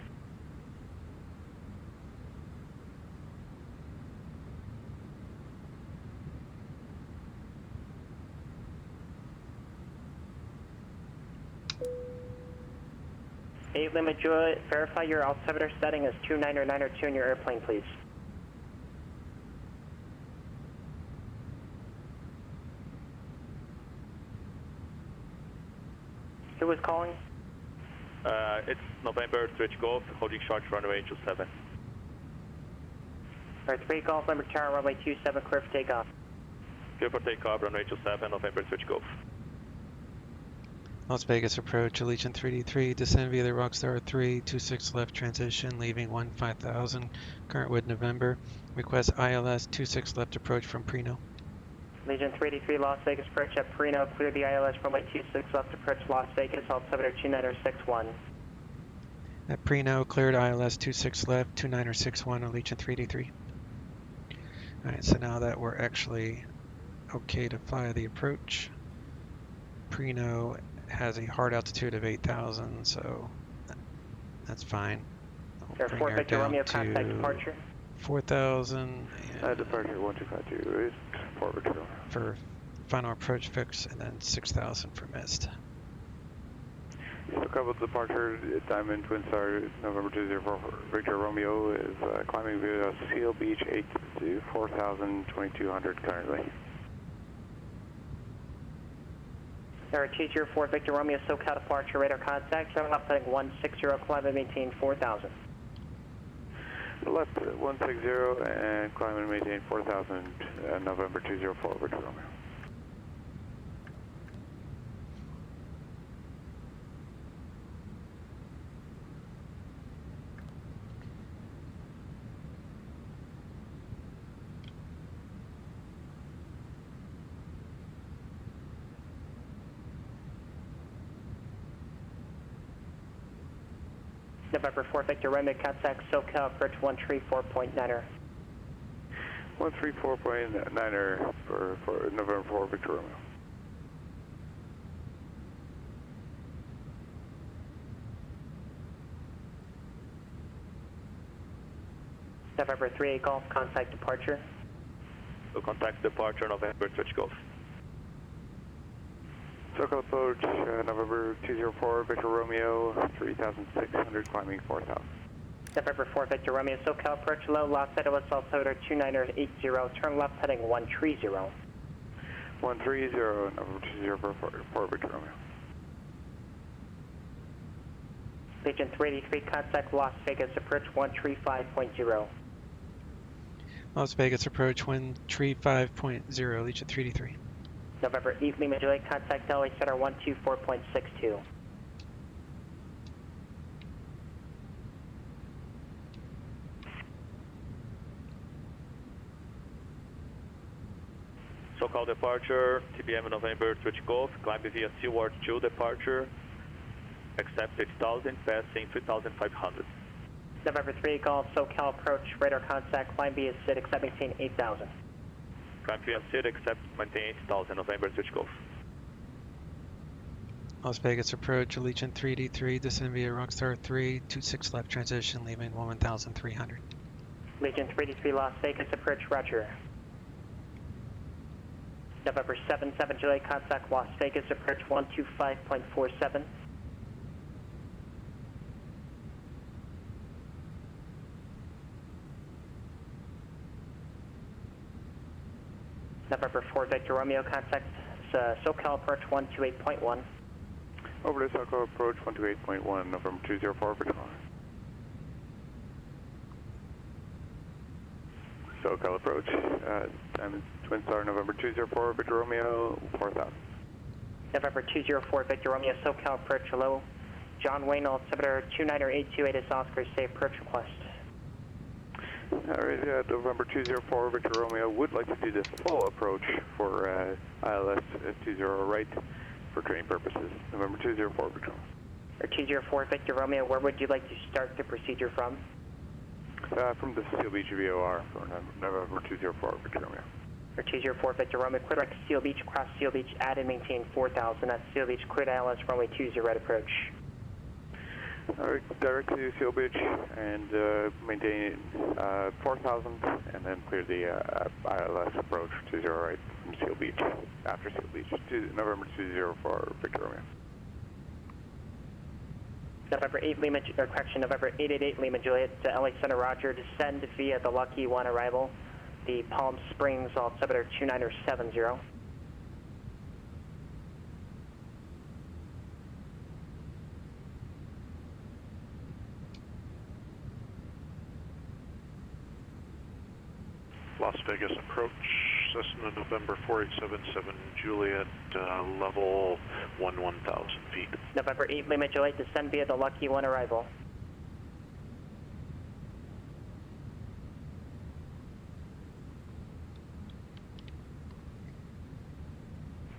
Able Majority, verify your altimeter setting as 29 or 9 or 2 in your airplane, please. who is calling? It's November 3 Golf, holding short runway 27. Alright, 3 Golf, number tower, runway 27, clear for takeoff. Clear for takeoff, runway 27, November 3 Golf. Las Vegas approach, Allegiant 3D3, descend via the Rockstar 3, 26 left transition, leaving 5000, current wind November. Request ILS 26 left approach from Preno. Allegiant 383, Las Vegas approach at Perino, clear the ILS runway 26 left approach Las Vegas, altimeter 2961. At Preno, cleared ILS 26 left, 2961, Allegiant 383. Alright, so now that we're actually okay to fly the approach, Preno has a hard altitude of 8,000, so that's fine. Air 4 Victor Romeo, contact departure. 4,000 Departure 1252 East, 4 Victor Romeo. for final approach fix, and then 6,000 for mist. So couple departure, Diamond Twin Star, November 204 Victor Romeo is climbing via Seal Beach 8 to 4,000, 2,200 currently. There are 204 Victor Romeo, SoCal departure, radar contact, 7 left heading 160, climb and maintain 4,000. Left 160 and climb and maintain 4,000, November 204 Victor Romeo. November 4 Victor Romeo, contact SoCal approach 134.9er. 134.9er for November 4 Victor Romeo. November 3 Golf, contact departure. So contact departure, November 3 Golf. SoCal approach, November 204 Victor Romeo, 3,600, climbing 4,000. November 4 Victor Romeo, SoCal approach low, Los Angeles, altimeter 2980, turn left heading 130. 130, November 204 Victor Romeo. Agent 383, contact Las Vegas approach 135.0. Las Vegas approach, wind 35.0, Allegiant 383. November 8 Lima Juliet, contact LA Center 124.62. SoCal departure, TBM November 3 Golf, climb via Seaward 2 departure, accept 50,000, passing 3,500. November 3 Golf, SoCal approach, radar contact, climb via SID, accept maintain 8,000. Climb via SID, accept maintain 8,000, November 3 Golf. Las Vegas approach, Allegiant 3D3, descend via Rockstar 3, 26 left transition, leaving 1,300. Legion 383 Las Vegas approach, roger. November 7 Juliet, contact Las Vegas approach 125.47. November 4 Victor Romeo, contact SoCal approach 128.1. Over to SoCal approach 128.1, November 204 Victor Romeo. SoCal approach, Diamond Twin Star, November 204 Victor Romeo, 4,000. November 204 Victor Romeo, SoCal approach hello. John Wayne, altimeter 29828 is Oscar, say approach request. Alright, November 204 Victor Romeo would like to do the full approach for ILS 20 right for training purposes. November 204 Victor Romeo. Or 204 Victor Romeo, where would you like to start the procedure from? From the Seal Beach VOR for November 204 Victor Romeo. Or 204 Victor Romeo, clear direct Seal Beach, cross Seal Beach, add and maintain 4,000 at Seal Beach, cleared ILS runway 20 right approach. Alright, direct to Seal Beach and maintain 4,000 and then clear the ILS approach 20 right from Seal Beach, after Seal Beach, November 204 Victor Romeo. November 8 Lima, November 888 Lima Juliet to LA Center Roger, descend via the Lucky 1 arrival, the Palm Springs altimeter 2970. Las Vegas approach, Cessna November 4877 Juliet, level 1,000 feet. November 8 Lima Juliet, descend via the Lucky 1 arrival.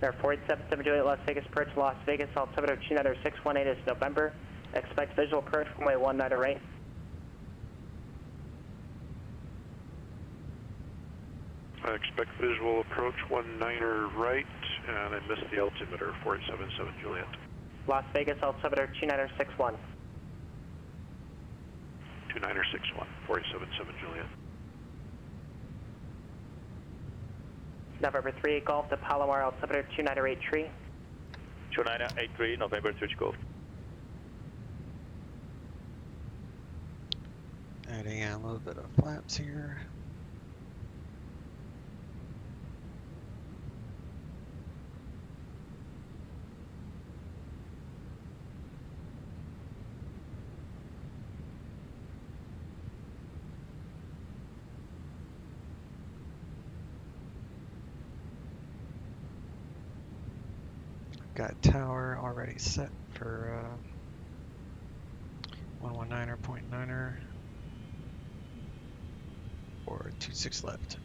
Air 4877 Juliet, Las Vegas approach, Las Vegas, altimeter 29618 is November. Expect visual approach, runway 19 right. I expect visual approach 19er right, and I missed the altimeter, 4877 Juliet. Las Vegas, altimeter 29661. 2961, 477 Juliet. November 3 Golf to Palomar, altimeter 2983. 2983, November 3 Golf. Adding in a little bit of flaps here. Got tower already set for 119er.9er or 26 left.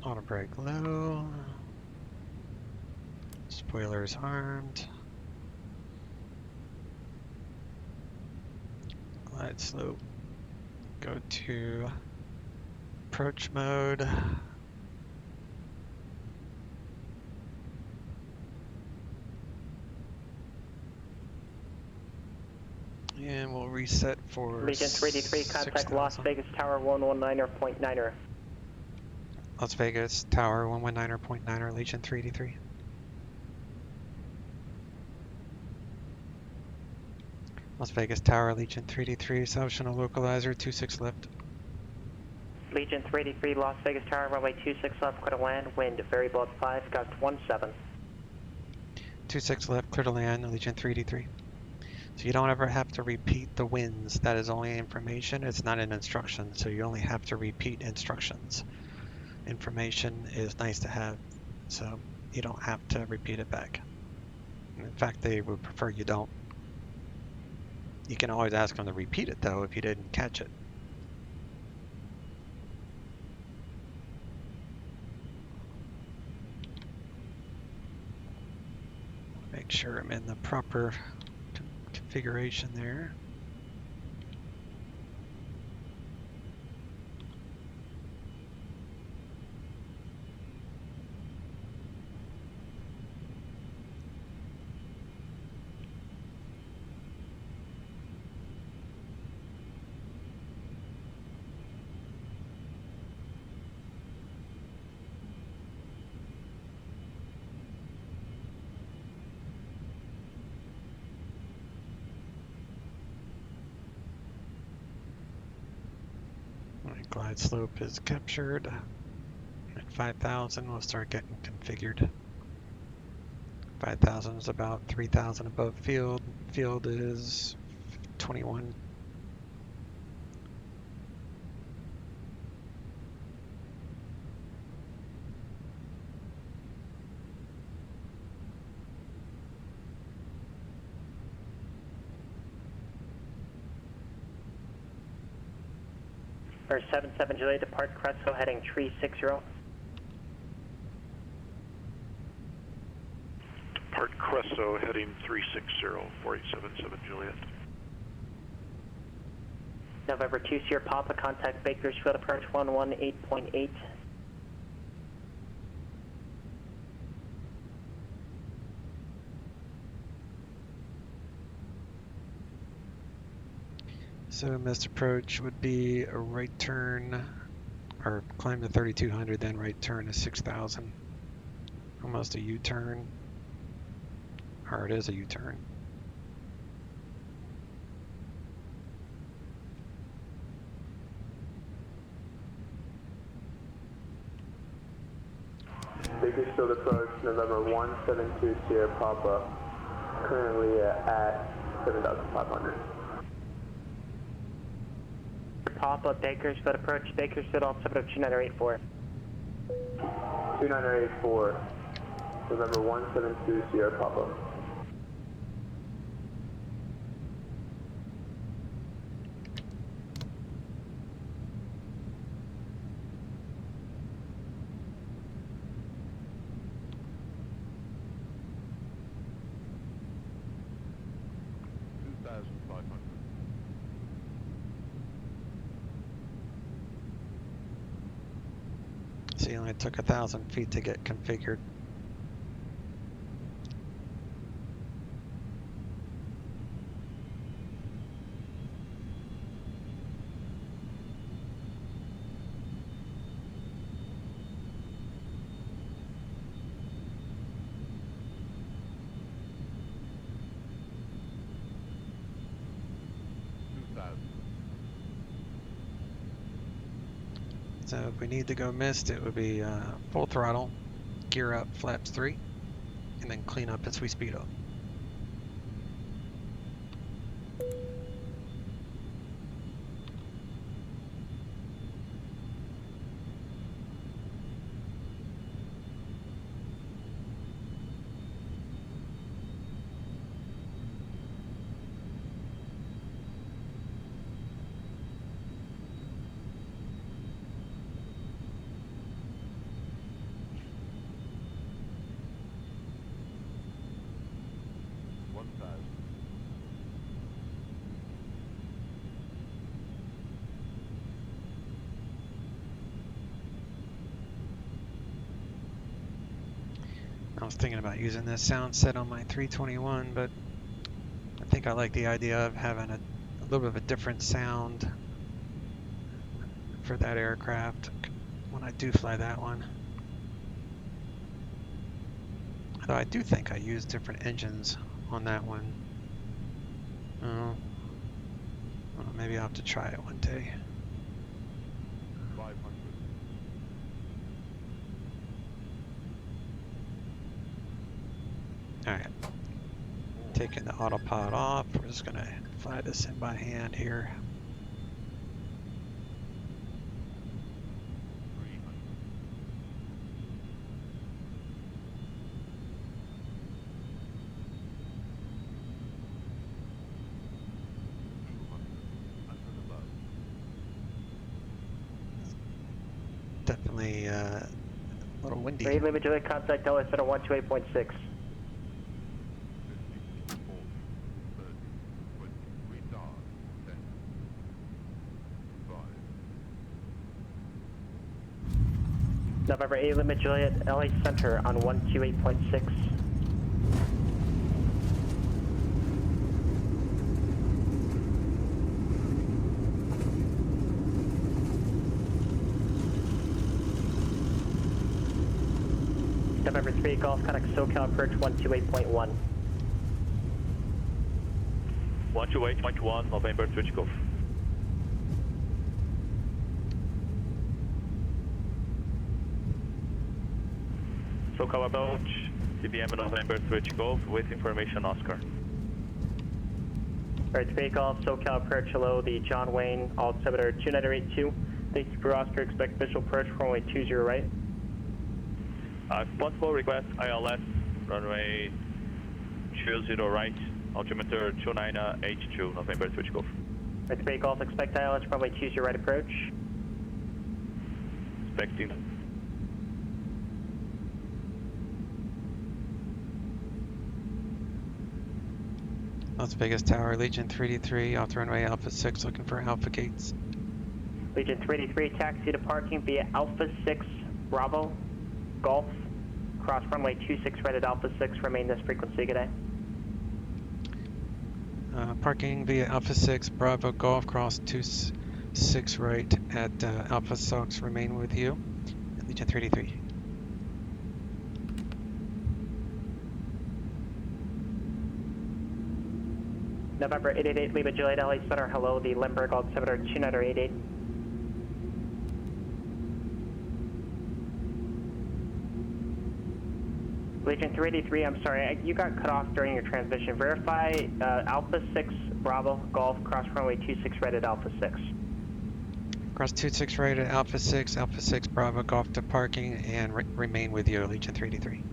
Auto brake low. Spoilers armed. Glide slope. Go to approach mode. And we'll reset for Allegiant 383, contact 6,000. Las Vegas Tower 119er.9er. Las Vegas Tower 119er.9er, Allegiant 383. Las Vegas Tower, Allegiant 383, Assumption localizer 26 left. Allegiant 383, Las Vegas Tower, runway 26 left, clear to land, wind variable at 5, gust 17. 26 left, clear to land, Allegiant 383. So you don't ever have to repeat the winds. That is only information. It's not an instruction. So you only have to repeat instructions. Information is nice to have, so you don't have to repeat it back. In fact, they would prefer you don't. You can always ask them to repeat it though if you didn't catch it. Make sure I'm in the proper configuration there. Glide slope is captured. At 5,000, we'll start getting configured. 5,000 is about 3,000 above field. Field is 21. Air 77 Juliet, depart Cresto heading 360. Depart Cresto heading 360, 4877 Juliet. November 2 Sierra Papa, contact Bakersfield approach 118.8. So missed approach would be a right turn, or climb to 3200, then right turn to 6000. Almost a U-turn, or it is a U-turn. Bakersfield approach, November 172 Sierra Papa, currently at 7,500. Papa, Bakersfield approach, Bakersfield altimeter 2984. 2984, November 172 Sierra Papa. See, it only took 1,000 feet to get configured. So if we need to go missed, it would be full throttle, gear up, flaps 3, and then clean up as we speed up. I was thinking about using this sound set on my 321, but I think I like the idea of having a little bit of a different sound for that aircraft when I do fly that one. Though I do think I use different engines on that one. Well, maybe I'll have to try it one day. Alright, taking the autopilot off, we're just gonna fly this in by hand here. Definitely a little windy. Read limit Juliet, contact Toliss center 128.6. November 8 limit Juliet, LA center on 128.6. November 3 Golf, contact SoCal approach 128.1. 128.1, November 3 Golf. SoCal approach, CBM November 3 Golf with information Oscar. Alright, 3 Golf, SoCal approach, hello, the John Wayne, altimeter 2982. Thank you for Oscar, expect visual approach, runway 20 right. If possible, request ILS, runway 20 right, altimeter 2982, November 3 Golf. Alright, 3 Golf, expect ILS, runway 20 right approach. Expecting. Las Vegas Tower, Allegiant 3D3, off the runway Alpha 6, looking for Alpha gates. Allegiant 383, taxi to parking via Alpha 6, Bravo, Golf, cross runway 26 right at Alpha 6, remain this frequency, good day. Parking via Alpha 6 Bravo Golf cross 26 right at Alpha Sox. Remain with you. Allegiant 383. November 888, Lima Juliet LA Center, hello, the Lindbergh altimeter 2988. Allegiant 383, I'm sorry, you got cut off during your transmission. Verify Alpha 6 Bravo Golf cross runway 26 right at Alpha 6. Cross 26 right at Alpha 6 Bravo Golf to parking and remain with you, Allegiant 383.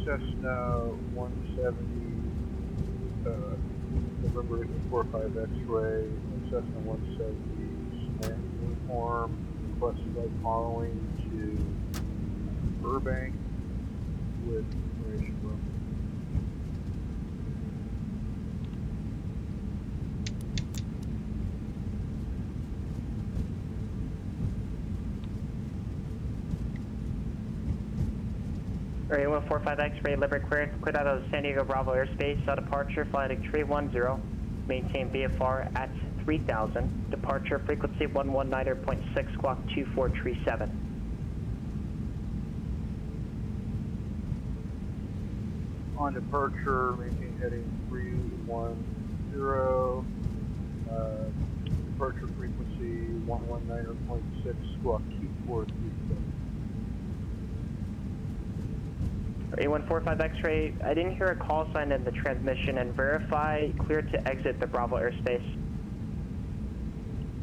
Cessna 170, November 45 X-ray, Cessna 170 Slant uniform, request flight following to Burbank with information room. Area 145 X-ray, Lindbergh cleared out of San Diego Bravo airspace, departure, flight heading 310, maintain VFR at 3000, departure frequency 119.6, squawk 2437. On departure, maintain heading 310, departure frequency 119.6, squawk 2437. A145 X-ray, I didn't hear a call sign in the transmission, and verify clear to exit the Bravo airspace.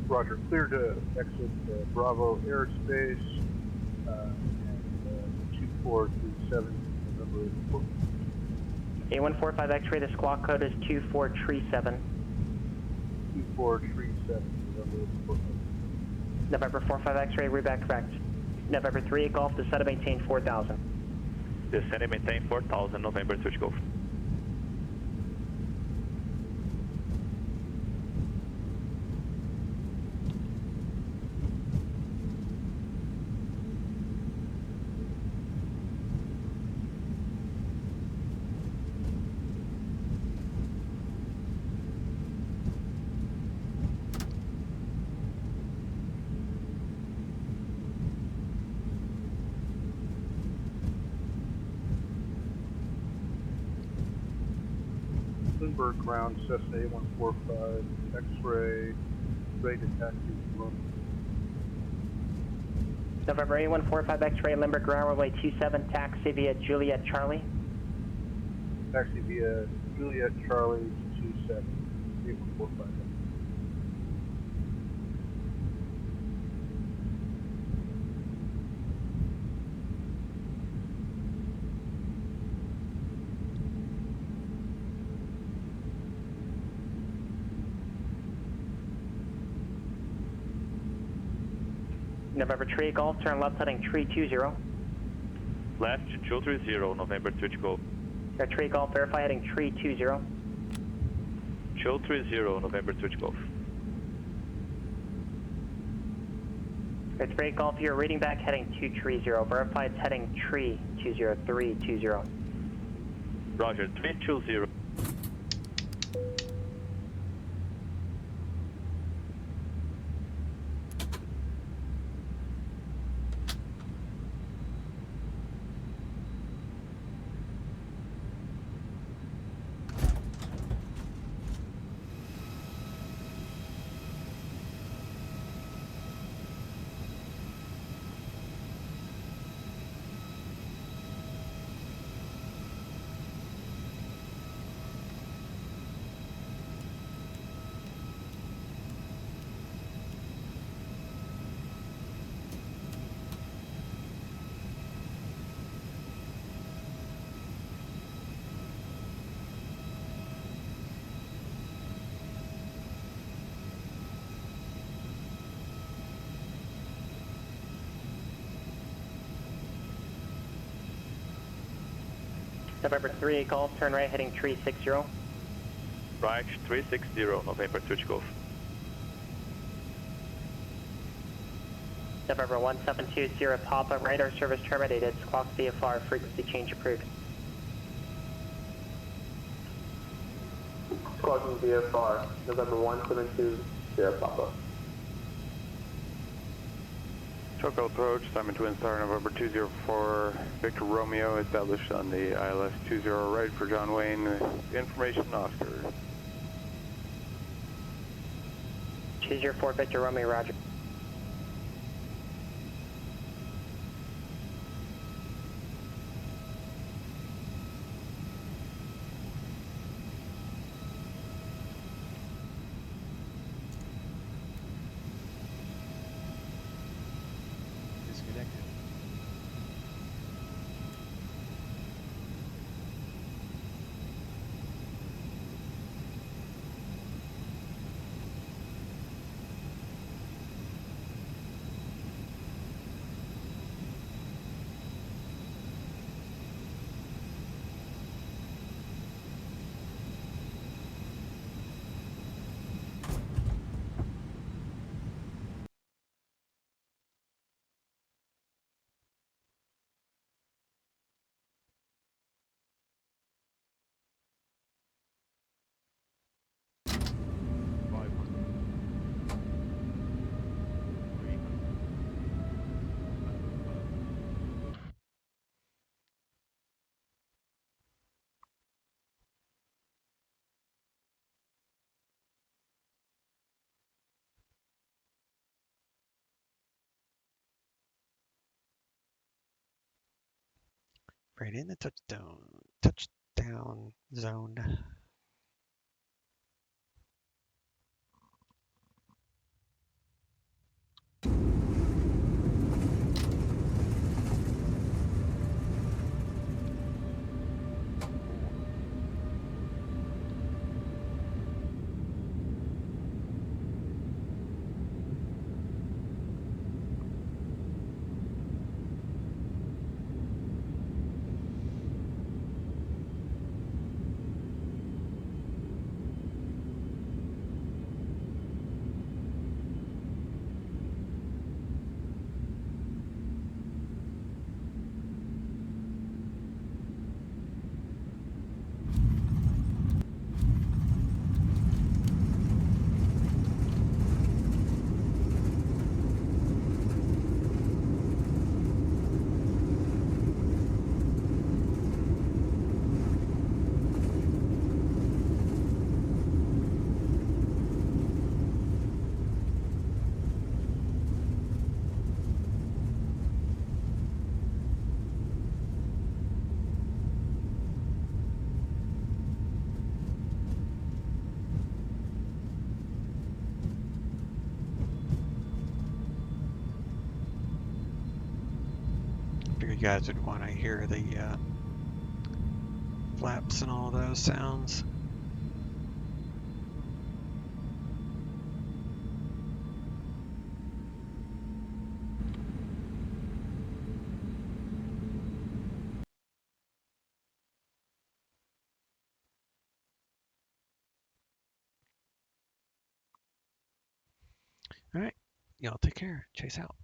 Roger, clear to exit Bravo airspace and 2437 November 84. A145 X-ray, the squawk code is 2437. 2437 November 84. November 45 X-ray, readback correct. November 3 Golf, descend and maintain 4000. Descend and maintain 4000, November 2 Golf. Lindbergh ground, Cessna 8145, X-ray, ready to taxi room. November A145 X-ray, Lindbergh ground runway 27, taxi via Juliet Charlie. Taxi via Juliet Charlie 27, 8145. November 3 Golf, turn left heading 320. Left 230, November 2 Golf. 3 Golf, verify heading 320. 230, November 2 Golf. It's 3 Golf, you're reading back heading 230. Verify it's heading 320. Roger, 320. November 3 Golf, turn right heading 360. Right 360, November 3 Golf. November 1720 Papa, radar service terminated, squawk VFR, frequency change approved. Squawking VFR, November 172 Sierra Papa. Choco approach, Simon Twin Star, November 204, Victor Romeo, established on the ILS 20 right for John Wayne. Information, Oscar. 204 Victor Romeo, roger. Disconnected. Right in the touchdown zone. Figured you guys would want to hear the flaps and all those sounds. All right, y'all take care. Chase out.